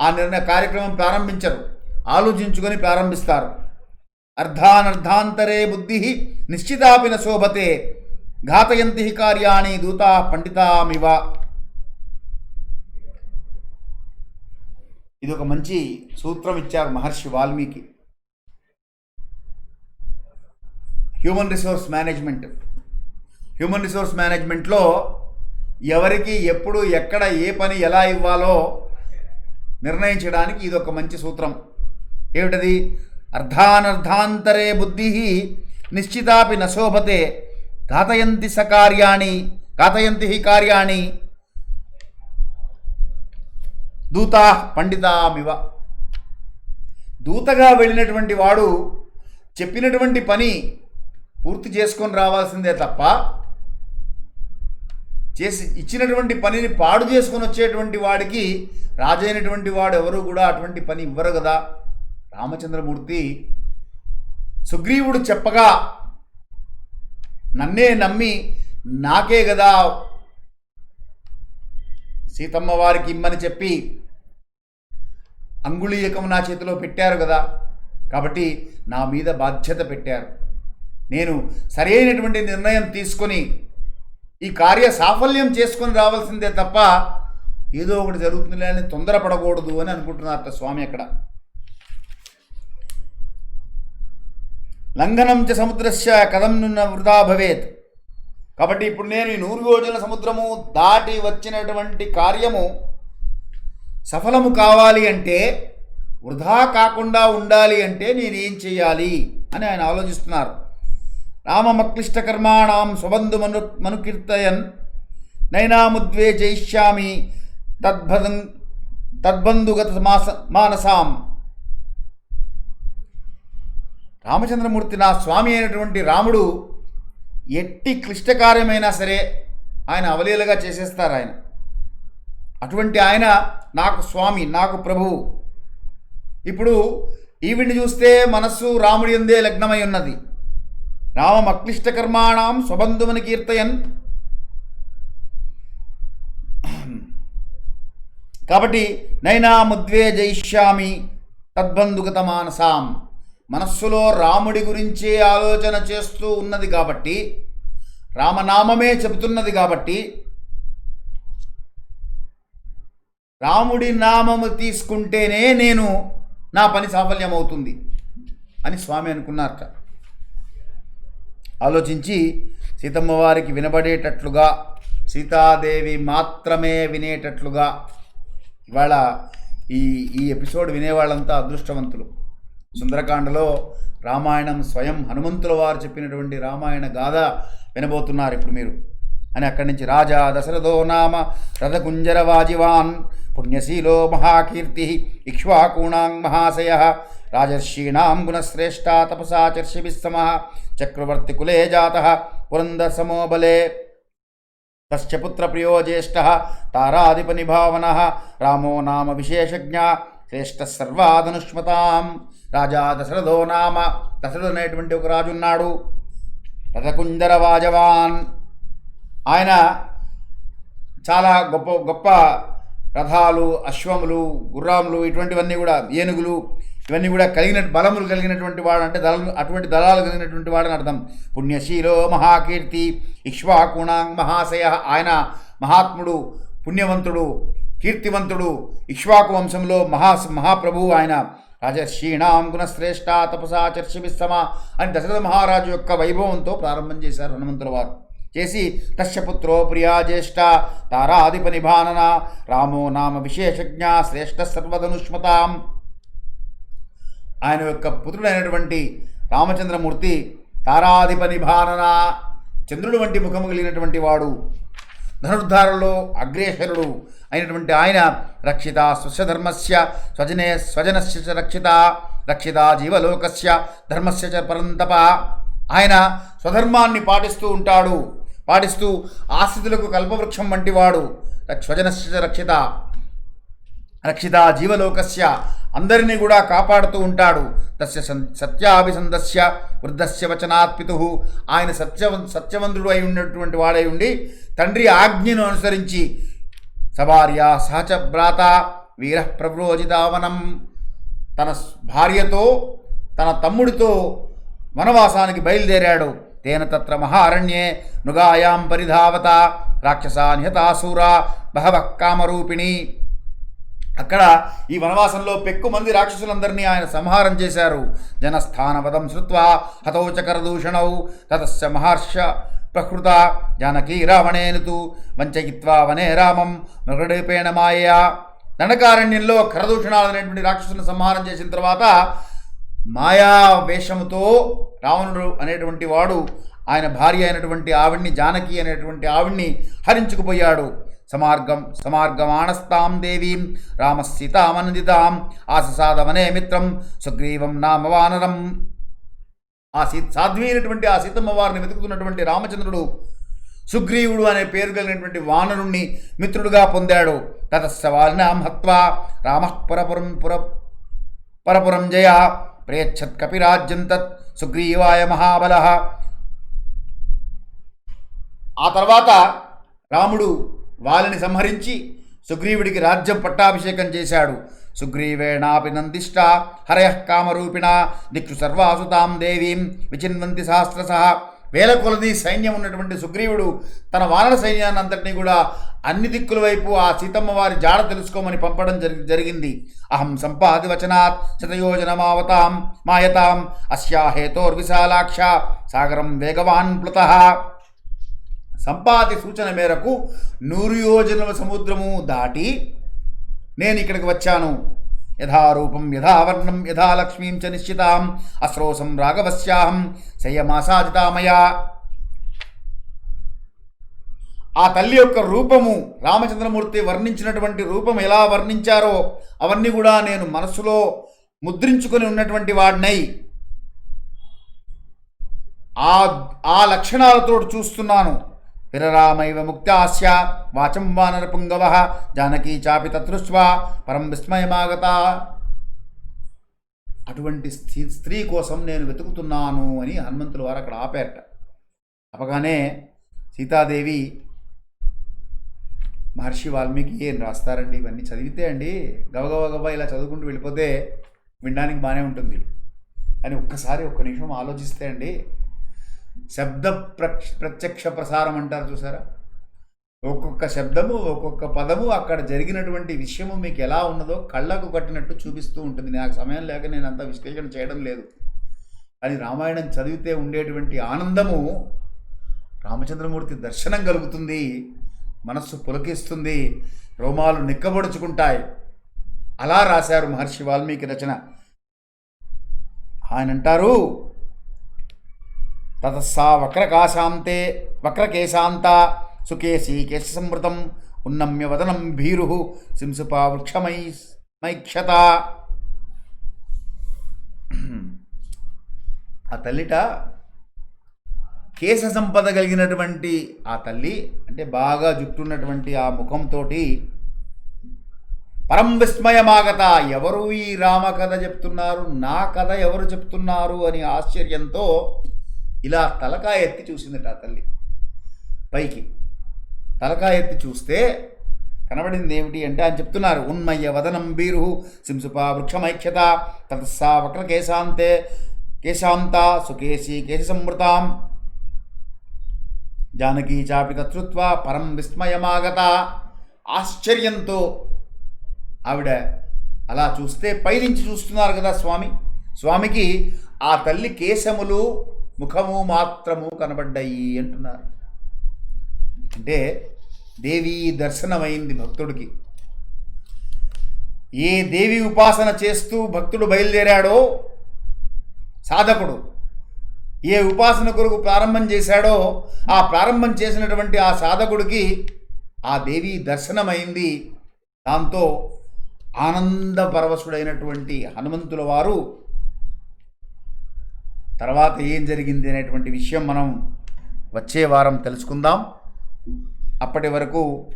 ఆ కార్యక్రమం ప్రారంభించరు, ఆలోచించుకొని ప్రారంభిస్తారు. అర్ధానర్ధాంతరే బుద్ధి నిశ్చితాపి న శోభతే ఘాతయంతి కార్యాణి దూతా పండితామివ. ఇది ఒక మంచి సూత్రం ఇచ్చారు మహర్షి వాల్మీకి. హ్యూమన్ రిసోర్స్ మేనేజ్మెంట్లో ఎవరికి ఎప్పుడు ఎక్కడ ఏ పని ఎలా ఇవ్వాలో నిర్ణయించడానికి ఇది ఒక మంచి సూత్రం. ఏమిటది? అర్ధానర్ధాంతరే బుద్ధి నిశ్చితాపి న శోభతే ఘాతయంతి కార్యాణి దూతా పండితామివ. దూతగా వెళ్ళినటువంటి వాడు చెప్పినటువంటి పని పూర్తి చేసుకొని రావాల్సిందే తప్ప చేసి ఇచ్చినటువంటి పనిని పాడు చేసుకొని వచ్చేటువంటి వాడికి రాజైనటువంటి వాడు ఎవరు కూడా అటువంటి పని ఇవ్వరు కదా. రామచంద్రమూర్తి సుగ్రీవుడు చెప్పగా నన్నే నమ్మి నాకే కదా సీతమ్మ వారికి ఇమ్మని చెప్పి అంగుళీయకం నా చేతిలో పెట్టారు కదా, కాబట్టి నా మీద బాధ్యత పెట్టారు. నేను సరైనటువంటి నిర్ణయం తీసుకొని ఈ కార్య సాఫల్యం చేసుకొని రావాల్సిందే తప్ప ఏదో ఒకటి జరుగుతుందిలే అని తొందరపడకూడదు అని అనుకుంటున్నారట స్వామి అక్కడ. లంఘనం చ సముద్రస్య కథం నున్న వృధా భవేత్. కాబట్టి ఇప్పుడు నేను ఈ 100 యోజన సముద్రము దాటి వచ్చినటువంటి కార్యము సఫలము కావాలి అంటే, వృధా కాకుండా ఉండాలి అంటే నేనేం చేయాలి అని ఆయన ఆలోచిస్తున్నారు. రామమక్లిష్టకర్మాణం స్వబంధు మనుకీర్తయన్ నైనాముద్వే జయిష్యామి తద్బంధుగత మానసాం. రామచంద్రమూర్తి నా స్వామి అయినటువంటి రాముడు ఎట్టి క్లిష్టకార్యమైనా సరే ఆయన అవలీలగా చేసేస్తారు. ఆయన అటువంటి ఆయన నాకు స్వామి, నాకు ప్రభువు. ఇప్పుడు ఈవిడ్ని చూస్తే మనస్సు రాముడి యందే లగ్నమై ఉన్నది. రామం అక్లిష్టకర్మాణం స్వబంధుమని కీర్తయన్. కాబట్టి నైనాముద్వే జయిష్యామి తద్బంధుగత మానసాం. మనస్సులో రాముడి గురించే ఆలోచన చేస్తూ ఉన్నది కాబట్టి, రామనామమే చెబుతున్నది కాబట్టి రాముడి నామము తీసుకుంటేనే నేను నా పని సాఫల్యమవుతుంది అని స్వామి అనుకున్నారట. ఆలోచించి సీతమ్మ వారికి వినబడేటట్లుగా, సీతాదేవి మాత్రమే వినేటట్లుగా, ఇవాళ ఈ ఎపిసోడ్ వినేవాళ్ళంతా అదృష్టవంతులు. సుందరకాండలో రామాయణం స్వయం హనుమంతుల వారు చెప్పినటువంటి రామాయణ గాథ వినబోతున్నారు ఇప్పుడు మీరు అని. అక్కడి నుంచి రాజా దశరథో నామ రథకుంజర వాజివాన్ పుణ్యశీలో మహాకీర్తి ఇక్ష్వాకూణాం మహాశయ రాజర్షీణాం గుణశ్రేష్ఠ తపసా చర్షిభిస్సమః చక్రవర్తి కులే జాతః పురందర సమోబలే తస్య పుత్ర ప్రియో జ్యేష్ఠః తారాధిపని భావనః రామో నామ విశేషజ్ఞ శ్రేష్ఠ సర్వాధనుష్మతాం. రాజా దశరథో నామ, దశరథుడు అనేటువంటి ఒక రాజు ఉన్నాడు. రథకుంజర వాజవాన్, ఆయన చాలా గొప్ప గొప్ప రథాలు, అశ్వములు, గుర్రాములు, ఇటువంటివన్నీ కూడా, ఏనుగులు, ఇవన్నీ కూడా బలములు కలిగినటువంటి వాడు, అంటే అటువంటి దళాలు కలిగినటువంటి వాడని అర్థం. పుణ్యశీలో మహాకీర్తి ఇక్ష్వాకూణాం మహాశయ, ఆయన మహాత్ముడు, పుణ్యవంతుడు, కీర్తివంతుడు, ఇక్ష్వాకు వంశంలో మహాప్రభువు ఆయన. రాజర్షీణాం గుణశ్రేష్ఠ తపసా చర్షిభిస్సమ అని దశరథ మహారాజు యొక్క వైభవంతో ప్రారంభం చేశారు హనుమంతుల వారు. చేసి తస్య పుత్రో ప్రియా జ్యేష్ఠ తారాధిప నిభానన రామో నామ విశేషజ్ఞ శ్రేష్ఠ సర్వధనుష్మతాం. ఆయన యొక్క పుత్రుడైనటువంటి రామచంద్రమూర్తి తారాధిప నిభానన, చంద్రుడు వంటి ముఖము కలిగినటువంటి వాడు, ధనుర్ధారులో అగ్రేసరుడు అయినటువంటి ఆయన రక్షిత స్వస్యధర్మస్య స్వజనస్య చ రక్షిత జీవలోకస్య ధర్మస్య చ పరంతప. ఆయన స్వధర్మాన్ని పాటిస్తూ ఆశ్రితులకు కల్పవృక్షం వంటివాడు. స్వజనస్య రక్షిత జీవలోకస్య అందరినీ కూడా కాపాడుతూ ఉంటాడు. తస్య సత్యాభిసందస్య వృద్ధస్య వచనాత్ పితుః. ఆయన సత్యవంతుడు అయి ఉన్నటువంటి వాడై ఉండి తండ్రి ఆజ్ఞను అనుసరించి సభార్య సహచ భ్రాత వీర ప్రవ్రోజితావనం, తన భార్యతో తన తమ్ముడితో వనవాసానికి బయలుదేరాడు. తేన తత్ర మహారణ్యే మృగాయాం పరిధావత రాక్షసా నిహతాసూరా బహవః కామరూపిణి. అక్కడ ఈ వనవాసంలో పెక్కుమంది రాక్షసులందరినీ ఆయన సంహారం చేశారు. జనస్థానవదం శ్రుత్వా హతౌచకరదూషణౌ తతస్య మహర్ష ప్రకృత జానకీ రావణేనుతు వంచయిత్వా వనే రామం మృగడూపేణ మాయయా. దండకారణ్యంలో కరదూషణాలు అనేటువంటి రాక్షసులను సంహారం చేసిన తర్వాత మాయా వేషముతో రావణుడు అనేటువంటి వాడు ఆయన భార్య అయినటువంటి ఆవిడ్ని, జానకి అనేటువంటి ఆవిడ్ని హరించుకుపోయాడు. సమార్గమాణస్తాం దేవీం రామసీతామనందితాం ఆససాదవనే మిత్రం సుగ్రీవం నామ వానరం. సాధ్వి అయినటువంటి ఆ సీతమ్మ వారిని వెతుకుతున్నటువంటి రామచంద్రుడు సుగ్రీవుడు అనే పేరు కలిగినటువంటి వానరుణ్ణి మిత్రుడుగా పొందాడు. తతస్య వాలినాం హత్వా రామః పరపురం జయ ప్రేచ్ఛత్ కపిరాజ్యం తత్ సుగ్రీవాయ మహాబలః. ఆ తర్వాత రాముడు వాలిని సంహరించి సుగ్రీవుడికి రాజ్యం పట్టాభిషేకం చేశాడు. సుగ్రీవేణాపి నందిష్ట హరయః కామరూపిణ దిక్షు సర్వాసుతాం దేవీం విచిన్వంతి సహస్రశః. వేల కొలది సైన్యం ఉన్నటువంటి సుగ్రీవుడు తన వానర సైన్యాన్ని అంతటినీ కూడా అన్ని దిక్కుల వైపు ఆ సీతమ్మ వారి జాడ తెలుసుకోమని పంపడం జరిగింది. అహం సంపాది వచనాత్ శతయోజనమావతాం మాయతాం అస్యా హేతోర్విశాలాక్ష సాగరం వేగవాన్ ప్లుతః. సంపాతి సూచన మేరకు 100 యోజనల సముద్రము దాటి నేను ఇక్కడికి వచ్చాను. యథారూపం యథావర్ణం యథా లక్ష్మీం చ నిశ్చితాం అశ్రోసం రాఘవస్యాహం శయ్యమాసాజితామయా. ఆ తల్లి యొక్క రూపము, రామచంద్రమూర్తి వర్ణించినటువంటి రూపం ఎలా వర్ణించారో అవన్నీ కూడా నేను మనసులో ముద్రించుకొని ఉన్నటువంటి వాడినై ఆ లక్షణాలతో చూస్తున్నాను. విరరామైవ ముక్తాస్య వాచం వానరపుంగవ జానకీ చాపి తతృష్వా పరం విస్మయమాగత. అటువంటి స్త్రీ కోసం నేను వెతుకుతున్నాను అని హనుమంతుల వారు అక్కడ ఆపారట. ఆపగానే సీతాదేవి మహర్షి వాల్మీకి ఏం రాస్తారండి ఇవన్నీ చదివితే అండి గబగబా ఇలా చదువుకుంటూ వెళ్ళిపోతే వినడానికి బాగానే ఉంటుంది. అని ఒక్క నిమిషం ఆలోచిస్తే అండి శబ్ద ప్రత్యక్ష ప్రసారం అంటారు చూసారా, ఒక్కొక్క శబ్దము ఒక్కొక్క పదము అక్కడ జరిగినటువంటి విషయము మీకు ఎలా ఉన్నదో కళ్ళకు కట్టినట్టు చూపిస్తూ ఉంటుంది. నాకు సమయం లేక నేను అంత విశ్లేషణ చేయడం లేదు. అని రామాయణం చదివితే ఉండేటువంటి ఆనందము, రామచంద్రమూర్తి దర్శనం కలుగుతుంది, మనస్సు పులకిస్తుంది, రోమాలు నిక్కబొడుచుకుంటాయి. అలా రాశారు మహర్షి వాల్మీకి రచన. ఆయన అంటారు తతస్సా వక్రకేశాంత సుకేశీ కేశసంవృతం ఉన్నమ్య వదనం భీరు సింసుపా వృక్షమైక్షత. ఆ తల్లిట కేశ సంపద కలిగినటువంటి ఆ తల్లి అంటే బాగా జుట్టున్నటువంటి ఆ ముఖంతో పరం విస్మయమాగత. ఎవరు ఈ రామ కథ చెప్తున్నారు, నా కథ ఎవరు చెప్తున్నారు అని ఆశ్చర్యంతో ఇలా తలకాయ ఎత్తి చూసిందట ఆ తల్లి. పైకి తలకాయ ఎత్తి చూస్తే కనబడింది ఏమిటి అంటే ఆయన చెప్తున్నారు ఉన్మయ్య వదనం బీరు సింసుపా వృక్షమైక్షత తతస్సా కేశాంత సుకేశీ కేశసంవృతాం జానకీ చాపి తత్రుత్వా పరం విస్మయమాగత. ఆశ్చర్యంతో ఆవిడ అలా చూస్తే పైనుంచి చూస్తున్నారు కదా స్వామికి ఆ తల్లి కేశములు ముఖము మాత్రము కనబడ్డాయి అంటున్నారు. అంటే దేవీ దర్శనమైంది భక్తుడికి. ఏ దేవి ఉపాసన చేస్తూ భక్తుడు బయలుదేరాడో, సాధకుడు ఏ ఉపాసన కొరకు ప్రారంభం చేశాడో ఆ ప్రారంభం చేసినటువంటి ఆ సాధకుడికి ఆ దేవి దర్శనమైంది. దాంతో ఆనందపరవశుడైనటువంటి హనుమంతుల వారు తర్వాత ఏం జరిగింది అనేటువంటి విషయం మనం వచ్చే వారం తెలుసుకుందాం. అప్పటి వరకు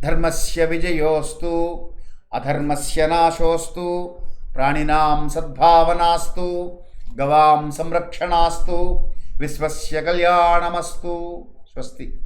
ధర్మస్య విజయోస్తు అధర్మస్య నాశోస్తు ప్రాణినాం సద్భావనాస్తు గవాం సంరక్షణాస్తు విశ్వస్య కళ్యాణమస్తు. స్వస్తి.